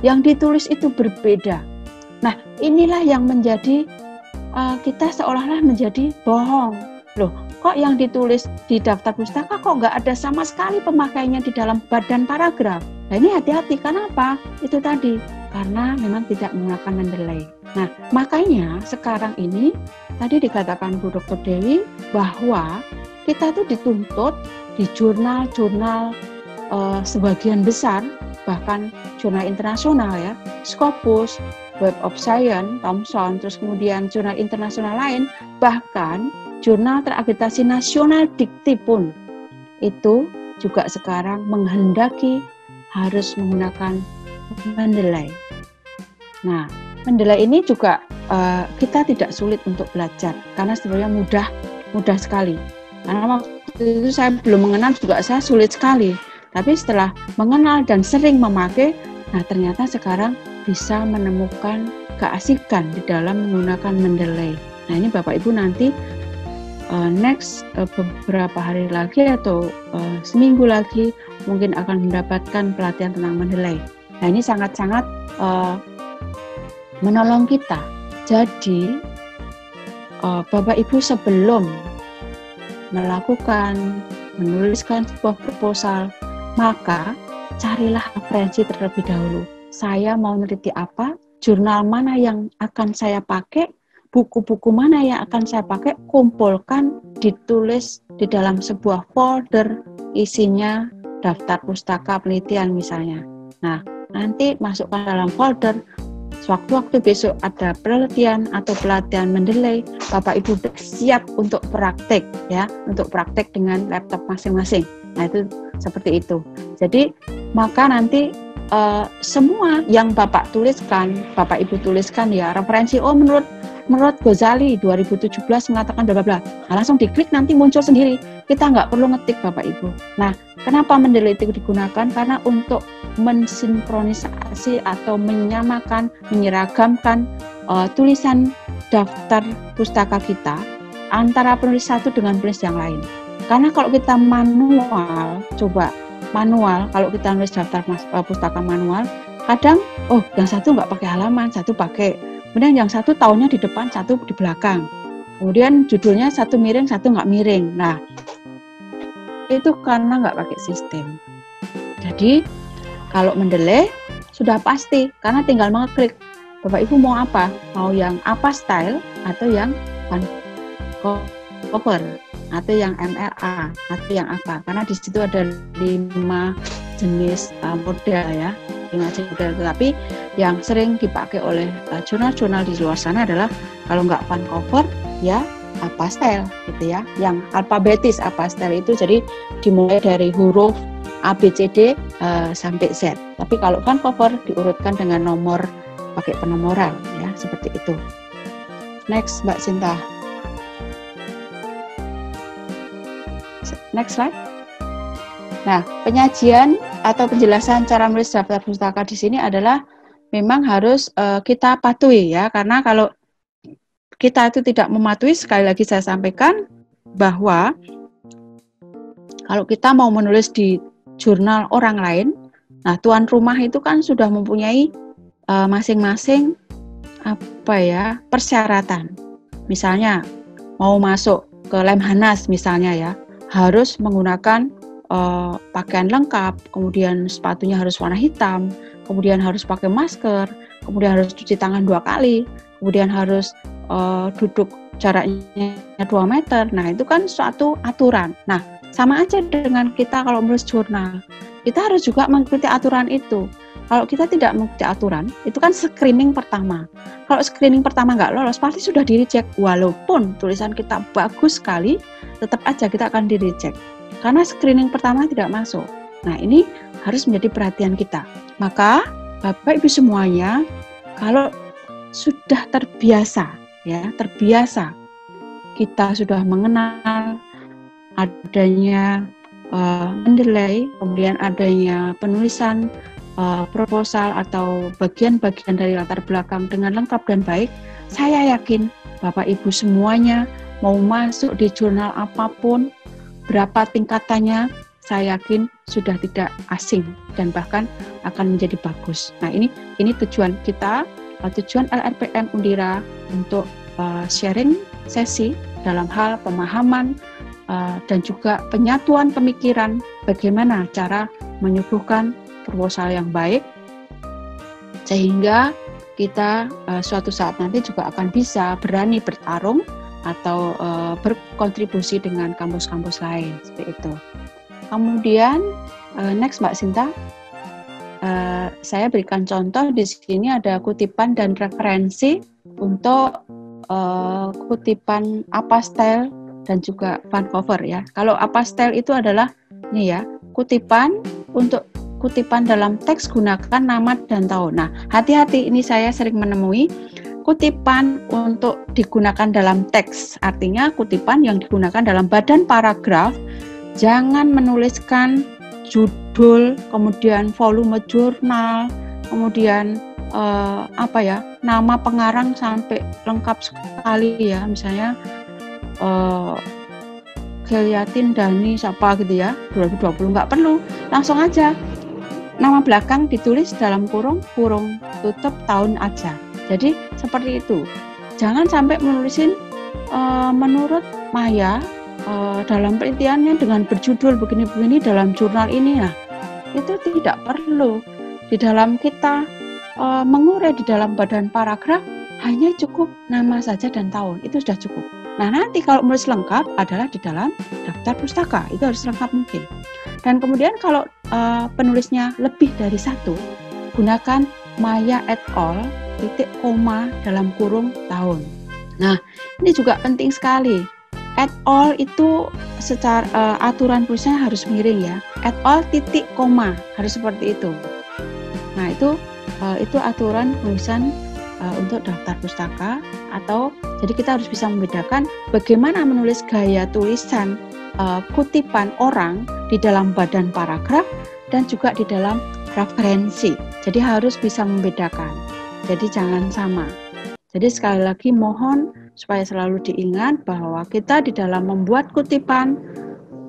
Yang ditulis itu berbeda. Nah, inilah yang menjadi kita seolah-olah menjadi bohong. Loh, kok yang ditulis di daftar pustaka kok nggak ada sama sekali pemakaiannya di dalam badan paragraf? Nah, ini hati-hati. Kenapa? Itu tadi, karena memang tidak menggunakan Mendeley. Nah, makanya sekarang ini tadi dikatakan Bu Dr. Dewi bahwa kita tuh dituntut di jurnal-jurnal sebagian besar, bahkan jurnal internasional ya, Scopus, Web of Science, Thomson, terus kemudian jurnal internasional lain, bahkan jurnal terakreditasi nasional dikti pun itu juga sekarang menghendaki harus menggunakan Mendeley. Nah, Mendeley ini juga kita tidak sulit untuk belajar karena sebenarnya mudah sekali. Karena waktu itu saya belum mengenal juga saya sulit sekali. Tapi setelah mengenal dan sering memakai, nah ternyata sekarang bisa menemukan keasikan di dalam menggunakan Mendeley. Nah ini Bapak Ibu nanti next beberapa hari lagi atau seminggu lagi mungkin akan mendapatkan pelatihan tentang Mendeley. Nah ini sangat-sangat menolong kita. Jadi Bapak Ibu sebelum menuliskan sebuah proposal, maka carilah referensi terlebih dahulu. Saya mau meneliti apa, jurnal mana yang akan saya pakai, buku-buku mana yang akan saya pakai, kumpulkan, ditulis di dalam sebuah folder, isinya daftar pustaka penelitian misalnya. Nah, nanti masukkan dalam folder. Sewaktu-waktu besok ada penelitian atau pelatihan Mendeley, Bapak Ibu siap untuk praktek ya, untuk praktek dengan laptop masing-masing. Nah itu seperti itu. Jadi maka nanti semua yang Bapak tuliskan, Bapak Ibu tuliskan ya referensi. Oh menurut Ghazali 2017 mengatakan bla bla bla. Nah, langsung diklik nanti muncul sendiri. Kita nggak perlu ngetik Bapak Ibu. Nah kenapa Mendeley itu digunakan? Karena untuk mensinkronisasi atau menyamakan, menyeragamkan tulisan daftar pustaka kita antara penulis satu dengan penulis yang lain. Karena kalau kita manual, kalau kita nulis daftar pustaka manual, kadang yang satu nggak pakai halaman, satu pakai. Kemudian yang satu tahunnya di depan, satu di belakang. Kemudian judulnya satu miring, satu nggak miring. Nah, itu karena nggak pakai sistem. Jadi kalau Mendeley sudah pasti, karena tinggal mengeklik. Bapak Ibu mau apa? Mau yang apa style atau yang cover atau yang MLA atau yang apa? Karena di situ ada 5 jenis model ya, 5 jenis model. Tetapi yang sering dipakai oleh jurnal-jurnal di luar sana adalah kalau nggak fan cover ya pastel gitu ya, yang alfabetis pastel itu, jadi dimulai dari huruf A, B, C, D sampai Z. Tapi kalau fun cover diurutkan dengan nomor, pakai penomoran ya, seperti itu. Next, Mbak Sinta. Next slide. Nah, penyajian atau penjelasan cara menulis daftar pustaka di sini adalah memang harus kita patuhi ya, karena kalau kita itu tidak mematuhi, sekali lagi saya sampaikan bahwa kalau kita mau menulis di jurnal orang lain, nah tuan rumah itu kan sudah mempunyai masing-masing persyaratan. Misalnya mau masuk ke Lemhanas misalnya ya, harus menggunakan pakaian lengkap, kemudian sepatunya harus warna hitam, kemudian harus pakai masker, kemudian harus cuci tangan 2 kali, kemudian harus duduk jaraknya 2 meter. Nah, itu kan suatu aturan. Nah, sama aja dengan kita kalau menulis jurnal. Kita harus juga mengikuti aturan itu. Kalau kita tidak mengikuti aturan, itu kan screening pertama. Kalau screening pertama nggak lolos, pasti sudah di-reject. Walaupun tulisan kita bagus sekali, tetap aja kita akan di-reject. Karena screening pertama tidak masuk. Nah, ini harus menjadi perhatian kita. Maka, Bapak Ibu semuanya, kalau sudah terbiasa, kita sudah mengenal adanya Mendeley, kemudian adanya penulisan proposal atau bagian-bagian dari latar belakang dengan lengkap dan baik, saya yakin Bapak Ibu semuanya mau masuk di jurnal apapun, berapa tingkatannya, saya yakin sudah tidak asing dan bahkan akan menjadi bagus. Nah, ini tujuan kita, tujuan LRPM Undira untuk sharing sesi dalam hal pemahaman dan juga penyatuan pemikiran bagaimana cara menyuguhkan proposal yang baik, sehingga kita suatu saat nanti juga akan bisa berani bertarung atau berkontribusi dengan kampus-kampus lain, seperti itu. Kemudian next Mbak Sinta, saya berikan contoh di sini ada kutipan dan referensi untuk kutipan apastel dan juga fun cover ya. Kalau apastel itu adalah ini ya, kutipan untuk kutipan dalam teks gunakan nama dan tahun. Nah, hati-hati, ini saya sering menemui kutipan untuk digunakan dalam teks. Artinya kutipan yang digunakan dalam badan paragraf, jangan menuliskan judul, kemudian volume jurnal, kemudian nama pengarang sampai lengkap sekali ya, misalnya Geliatin Dani siapa gitu ya, 2020, nggak perlu, langsung aja nama belakang ditulis dalam kurung tutup tahun aja. Jadi seperti itu, jangan sampai menulisin menurut Maya dalam penelitiannya dengan berjudul begini-begini dalam jurnal ini. Nah, itu tidak perlu. Di dalam kita mengurai di dalam badan paragraf, hanya cukup nama saja dan tahun, itu sudah cukup. Nah, nanti kalau menulis lengkap adalah di dalam daftar pustaka, itu harus lengkap mungkin. Dan kemudian kalau penulisnya lebih dari satu, gunakan Maya et al. Titik koma dalam kurung tahun. Nah, ini juga penting sekali. Et al. Itu secara aturan tulisannya harus miring ya. Et al. Titik koma harus seperti itu. Nah, itu aturan tulisan untuk daftar pustaka, atau jadi kita harus bisa membedakan bagaimana menulis gaya tulisan kutipan orang di dalam badan paragraf dan juga di dalam referensi. Jadi harus bisa membedakan. Jadi jangan sama. Jadi sekali lagi mohon supaya selalu diingat bahwa kita di dalam membuat kutipan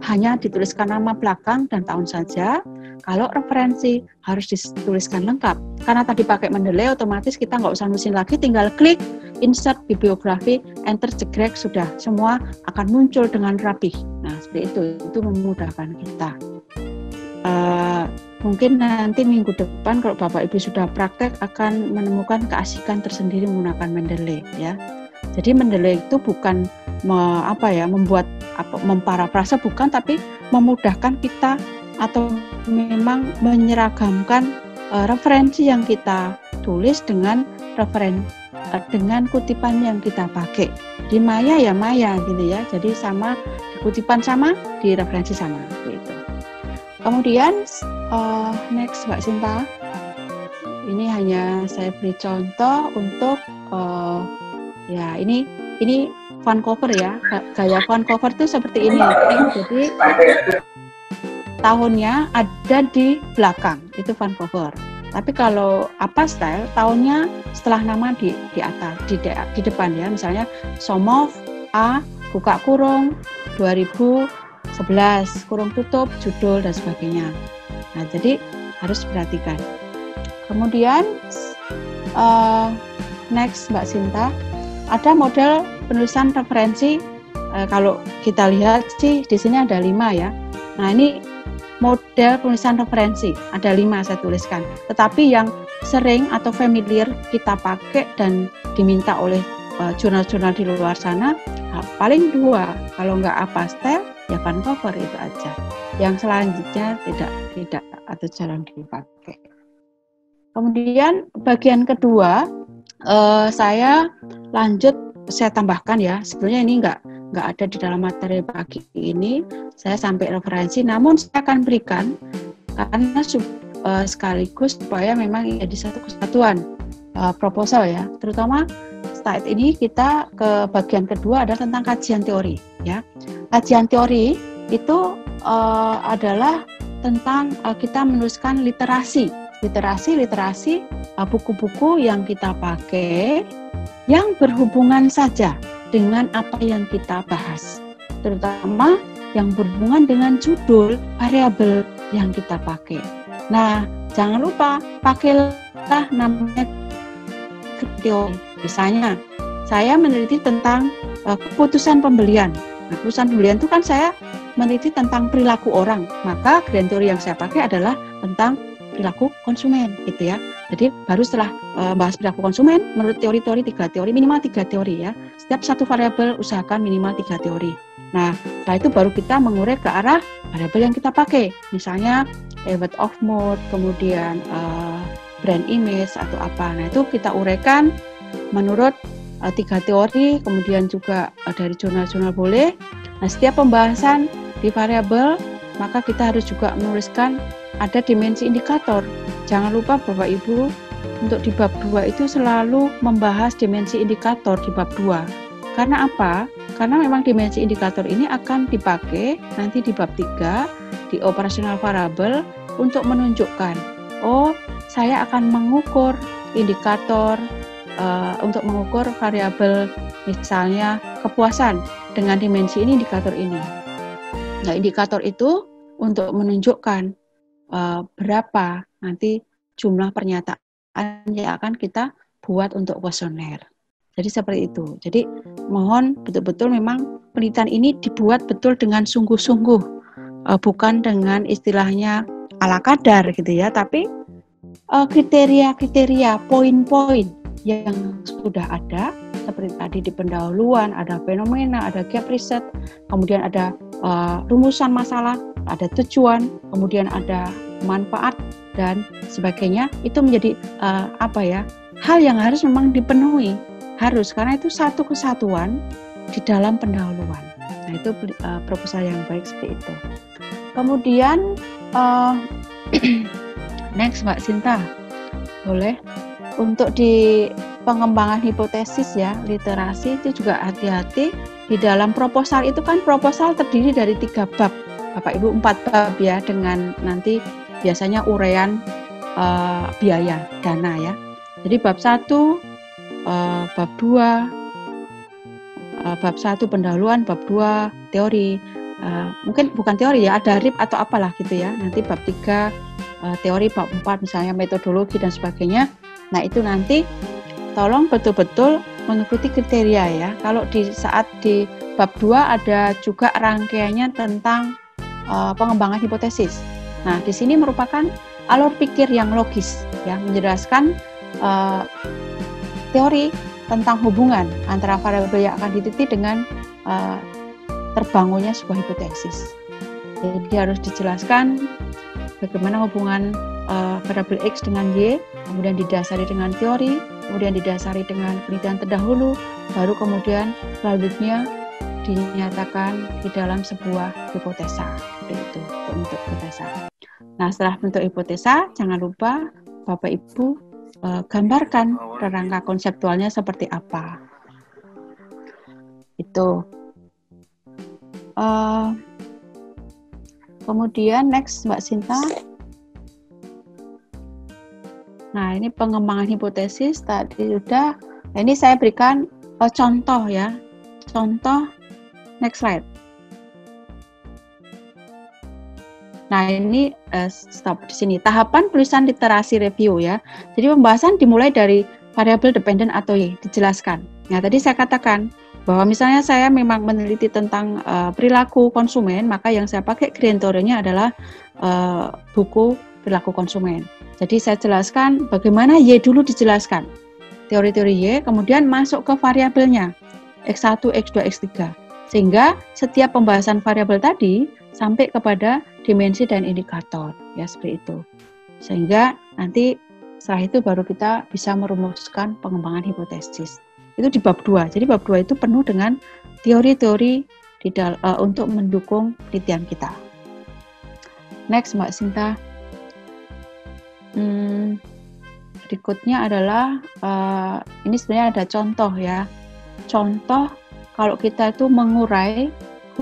hanya dituliskan nama belakang dan tahun saja. Kalau referensi harus dituliskan lengkap. Karena tadi pakai Mendeley, otomatis kita nggak usah nulisin lagi, tinggal klik insert bibliografi, enter jegrek, sudah semua akan muncul dengan rapih. Nah, seperti itu memudahkan kita. Mungkin nanti minggu depan kalau Bapak Ibu sudah praktek akan menemukan keasikan tersendiri menggunakan Mendeley ya. Jadi Mendeley itu bukan membuat memparafrase, bukan, tapi memudahkan kita atau memang menyeragamkan referensi yang kita tulis dengan kutipan yang kita pakai. Di Maya ya Maya gitu ya. Jadi sama, di kutipan sama, di referensi sama gitu. Kemudian next Mbak Sinta. Ini hanya saya beri contoh untuk ya ini Vancouver ya. Gaya Vancouver itu seperti ini. Jadi tahunnya ada di belakang, itu Vancouver. Tapi kalau apa style, tahunnya setelah nama di atas, di depan ya. Misalnya Somov A buka kurung 2011 kurung tutup judul dan sebagainya. Nah, jadi harus perhatikan. Kemudian next Mbak Sinta, ada model penulisan referensi. Kalau kita lihat sih di sini ada 5 ya. Nah, ini model penulisan referensi, ada 5 saya tuliskan. Tetapi yang sering atau familiar kita pakai dan diminta oleh jurnal-jurnal di luar sana, paling 2. Kalau nggak Apastel, ya Vancouver itu aja. Yang selanjutnya tidak atau jarang dipakai. Kemudian bagian kedua, saya tambahkan ya. Sebetulnya ini nggak ada di dalam materi pagi ini. Saya sampai referensi, namun saya akan berikan karena sekaligus supaya memang jadi satu kesatuan proposal ya. Terutama saat ini kita ke bagian kedua adalah tentang kajian teori ya. Kajian teori itu adalah tentang kita menuliskan literasi buku-buku yang kita pakai yang berhubungan saja dengan apa yang kita bahas, terutama yang berhubungan dengan judul variabel yang kita pakai. Nah, jangan lupa pakailah namanya teori. Misalnya, saya meneliti tentang keputusan pembelian. Nah, keputusan pembelian itu kan saya meneliti tentang perilaku orang, maka grand teori yang saya pakai adalah tentang perilaku konsumen gitu ya. Jadi baru setelah bahas perilaku konsumen, menurut teori-teori 3 teori, minimal 3 teori ya. Setiap satu variabel usahakan minimal 3 teori. Nah, setelah itu baru kita mengurai ke arah variabel yang kita pakai. Misalnya word of mouth, kemudian brand image atau apa. Nah, itu kita uraikan menurut 3 teori, kemudian juga dari jurnal-jurnal boleh. Nah, setiap pembahasan di variabel, maka kita harus juga menuliskan ada dimensi indikator. Jangan lupa Bapak Ibu, untuk di bab 2 itu selalu membahas dimensi indikator di bab 2. Karena apa? Karena memang dimensi indikator ini akan dipakai nanti di bab 3 di operasional variabel untuk menunjukkan, oh, saya akan mengukur indikator untuk mengukur variabel misalnya kepuasan dengan dimensi ini, indikator ini. Nah, indikator itu untuk menunjukkan berapa nanti jumlah pernyataan yang akan kita buat untuk kuesioner. Jadi seperti itu. Jadi mohon betul-betul memang penelitian ini dibuat betul dengan sungguh-sungguh, bukan dengan istilahnya ala kadar gitu ya, tapi kriteria-kriteria, poin-poin yang sudah ada, seperti tadi di pendahuluan, ada fenomena, ada gap riset, kemudian ada rumusan masalah, ada tujuan, kemudian ada manfaat dan sebagainya. Itu menjadi hal yang harus memang dipenuhi, harus, karena itu satu kesatuan di dalam pendahuluan. Nah, itu proposal yang baik seperti itu. Kemudian next Mbak Sinta, boleh untuk di pengembangan hipotesis ya, literasi itu juga hati-hati. Di dalam proposal itu kan proposal terdiri dari 3 bab, Bapak Ibu 4 bab ya, dengan nanti biasanya uraian biaya dana ya. Jadi bab 1, bab 2, bab 1 pendahuluan, bab 2 teori, mungkin bukan teori ya, ada RIP atau apalah gitu ya. Nanti bab 3 teori, bab 4 misalnya metodologi dan sebagainya. Nah, itu nanti tolong betul-betul mengikuti kriteria ya. Kalau di saat di bab 2 ada juga rangkaiannya tentang pengembangan hipotesis. Nah, di sini merupakan alur pikir yang logis ya, menjelaskan teori tentang hubungan antara variabel yang akan diteliti dengan terbangunnya sebuah hipotesis. Jadi harus dijelaskan bagaimana hubungan variabel X dengan Y, kemudian didasari dengan teori, kemudian didasari dengan penelitian terdahulu, baru kemudian selanjutnya dinyatakan di dalam sebuah hipotesa. Seperti itu untuk hipotesa. Nah, setelah bentuk hipotesa, jangan lupa Bapak Ibu gambarkan kerangka konseptualnya seperti apa. Itu. Kemudian next Mbak Sinta. Nah, ini pengembangan hipotesis tadi sudah. Nah, ini saya berikan contoh ya. Contoh next slide. Nah, ini stop di sini. Tahapan tulisan literasi review ya. Jadi pembahasan dimulai dari variabel dependent atau Y, dijelaskan. Nah, tadi saya katakan bahwa misalnya saya memang meneliti tentang perilaku konsumen, maka yang saya pakai kriterianya adalah buku perilaku konsumen. Jadi saya jelaskan bagaimana Y dulu dijelaskan. Teori-teori Y, kemudian masuk ke variabelnya, X1, X2, X3. Sehingga setiap pembahasan variabel tadi sampai kepada dimensi dan indikator. Ya, seperti itu. Sehingga nanti setelah itu baru kita bisa merumuskan pengembangan hipotesis. Itu di bab 2. Jadi bab 2 itu penuh dengan teori-teori untuk mendukung penelitian kita. Next, Mbak Sinta. Berikutnya adalah ini sebenarnya ada contoh ya. Contoh kalau kita itu mengurai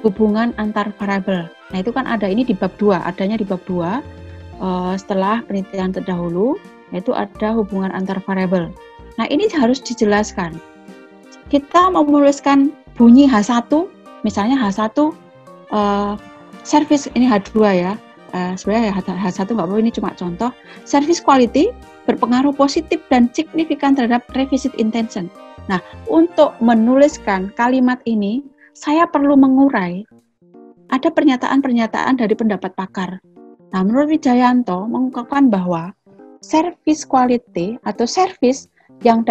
hubungan antar variabel. Nah, itu kan ada ini di bab 2, adanya di bab 2 setelah penelitian terdahulu, yaitu ada hubungan antar variabel. Nah, ini harus dijelaskan. Kita mau menuliskan bunyi H1, misalnya H1 service, ini H2 ya. Sebenarnya H1 nggak apa-apa, ini cuma contoh. Service quality berpengaruh positif dan signifikan terhadap revisit intention. Nah, untuk menuliskan kalimat ini, saya perlu mengurai. Ada pernyataan-pernyataan dari pendapat pakar. Nah, menurut Wijayanto mengungkapkan bahwa service quality atau service yang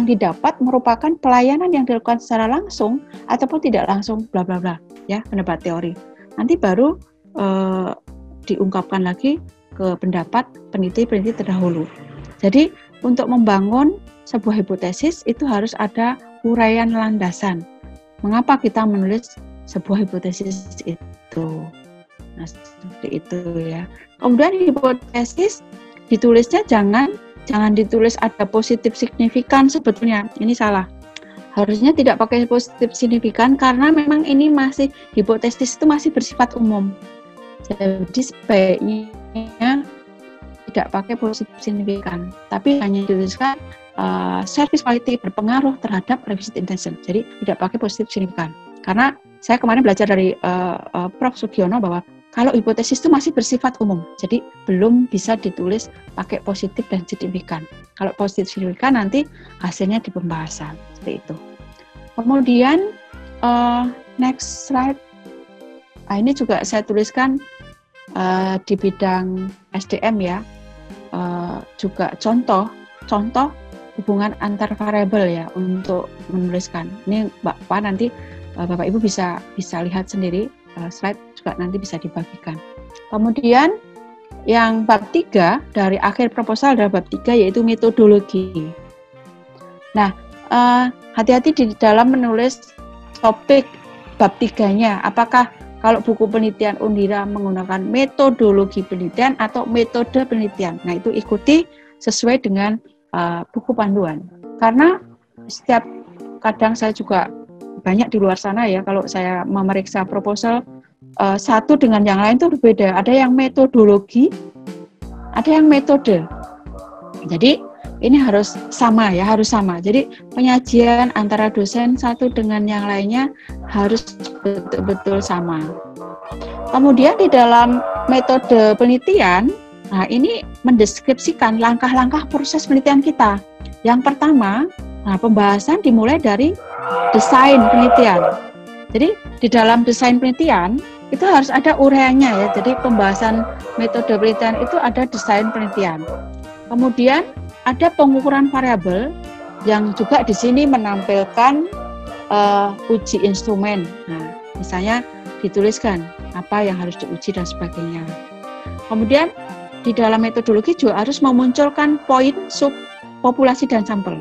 didapat merupakan pelayanan yang dilakukan secara langsung ataupun tidak langsung, bla bla bla, ya, pendapat teori. Nanti baru diungkapkan lagi ke pendapat peneliti-peneliti terdahulu. Jadi untuk membangun sebuah hipotesis itu harus ada uraian landasan. Mengapa kita menulis sebuah hipotesis itu? Nah, seperti itu ya. Kemudian hipotesis ditulisnya jangan ditulis ada positif signifikan sebetulnya. Ini salah. Harusnya tidak pakai positif signifikan karena memang ini masih hipotesis itu masih bersifat umum. Jadi sebaiknya tidak pakai positif signifikan, tapi hanya dituliskan service quality berpengaruh terhadap revisit intention. Jadi tidak pakai positif signifikan. Karena saya kemarin belajar dari Prof. Sugiono bahwa kalau hipotesis itu masih bersifat umum, jadi belum bisa ditulis pakai positif dan signifikan. Kalau positif signifikan nanti hasilnya di pembahasan, seperti itu. Kemudian next slide. Nah, ini juga saya tuliskan di bidang SDM ya, juga contoh hubungan antar variabel ya untuk menuliskan. Ini Bapak nanti Bapak Ibu bisa lihat sendiri, slide juga nanti bisa dibagikan. Kemudian yang bab 3 dari akhir proposal adalah bab 3 yaitu metodologi. Nah, hati-hati di dalam menulis topik bab 3-nya. Apakah kalau buku penelitian Undira menggunakan metodologi penelitian atau metode penelitian. Nah, itu ikuti sesuai dengan buku panduan. Karena setiap kadang saya juga banyak di luar sana ya, kalau saya memeriksa proposal satu dengan yang lain itu berbeda. Ada yang metodologi, ada yang metode. Jadi ini harus sama ya, harus sama. Jadi penyajian antara dosen satu dengan yang lainnya harus betul-betul sama. Kemudian di dalam metode penelitian, nah ini mendeskripsikan langkah-langkah proses penelitian kita. Yang pertama, nah pembahasan dimulai dari desain penelitian. Jadi di dalam desain penelitian itu harus ada uraiannya ya. Jadi pembahasan metode penelitian itu ada desain penelitian. Kemudian ada pengukuran variabel yang juga di sini menampilkan uji instrumen. Nah, misalnya dituliskan apa yang harus diuji dan sebagainya. Kemudian di dalam metodologi juga harus memunculkan poin sub populasi dan sampel.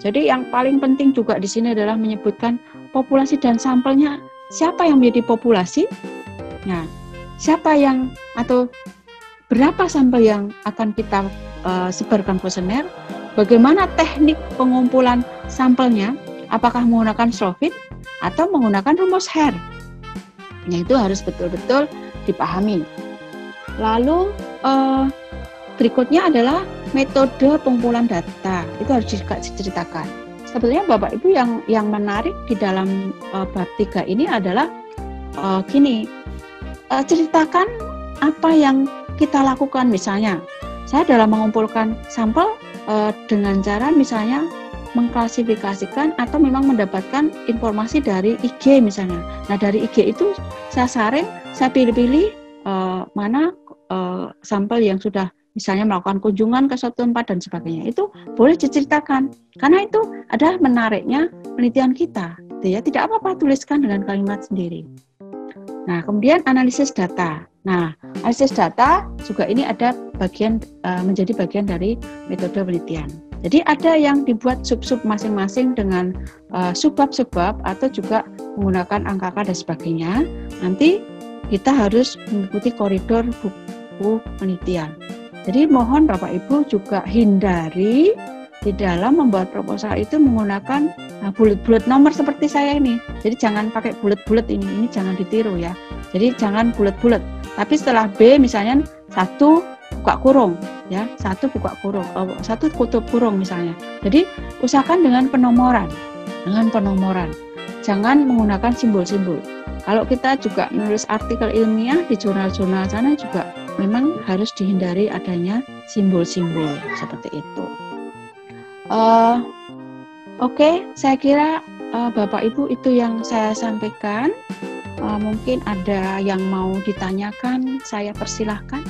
Jadi yang paling penting juga di sini adalah menyebutkan populasi dan sampelnya, siapa yang menjadi populasi, nah siapa yang atau berapa sampel yang akan kita sebarkan kuesioner, bagaimana teknik pengumpulan sampelnya, apakah menggunakan Slovit atau menggunakan rumus Hare. Nah, itu harus betul-betul dipahami. Lalu berikutnya adalah metode pengumpulan data. Itu harus diceritakan. Sebetulnya Bapak Ibu yang menarik di dalam bab 3 ini adalah ceritakan apa yang kita lakukan. Misalnya, saya dalam mengumpulkan sampel dengan cara misalnya mengklasifikasikan atau memang mendapatkan informasi dari IG misalnya. Nah, dari IG itu saya saring, saya pilih-pilih mana sampel yang sudah misalnya melakukan kunjungan ke suatu tempat dan sebagainya. Itu boleh diceritakan. Karena itu adalah menariknya penelitian kita. Ya, tidak apa-apa tuliskan dengan kalimat sendiri. Nah, kemudian analisis data. Nah, analisis data juga ini ada menjadi bagian dari metode penelitian. Jadi ada yang dibuat sub-sub masing-masing dengan subbab-subbab atau juga menggunakan angka-angka dan sebagainya. Nanti kita harus mengikuti koridor buku penelitian. Jadi mohon Bapak Ibu juga hindari di dalam membuat proposal itu menggunakan bulet-bulet nomor seperti saya ini. Jadi jangan pakai bulet-bulet ini jangan ditiru ya. Jadi jangan bulet-bulet. Tapi setelah B misalnya 1 buka kurung ya, 1 buka kurung, 1 tutup kurung misalnya. Jadi usahakan dengan penomoran. Jangan menggunakan simbol-simbol. Kalau kita juga menulis artikel ilmiah di jurnal-jurnal sana juga memang harus dihindari adanya simbol-simbol seperti itu. Oke, saya kira Bapak Ibu itu yang saya sampaikan. Mungkin ada yang mau ditanyakan, saya persilahkan.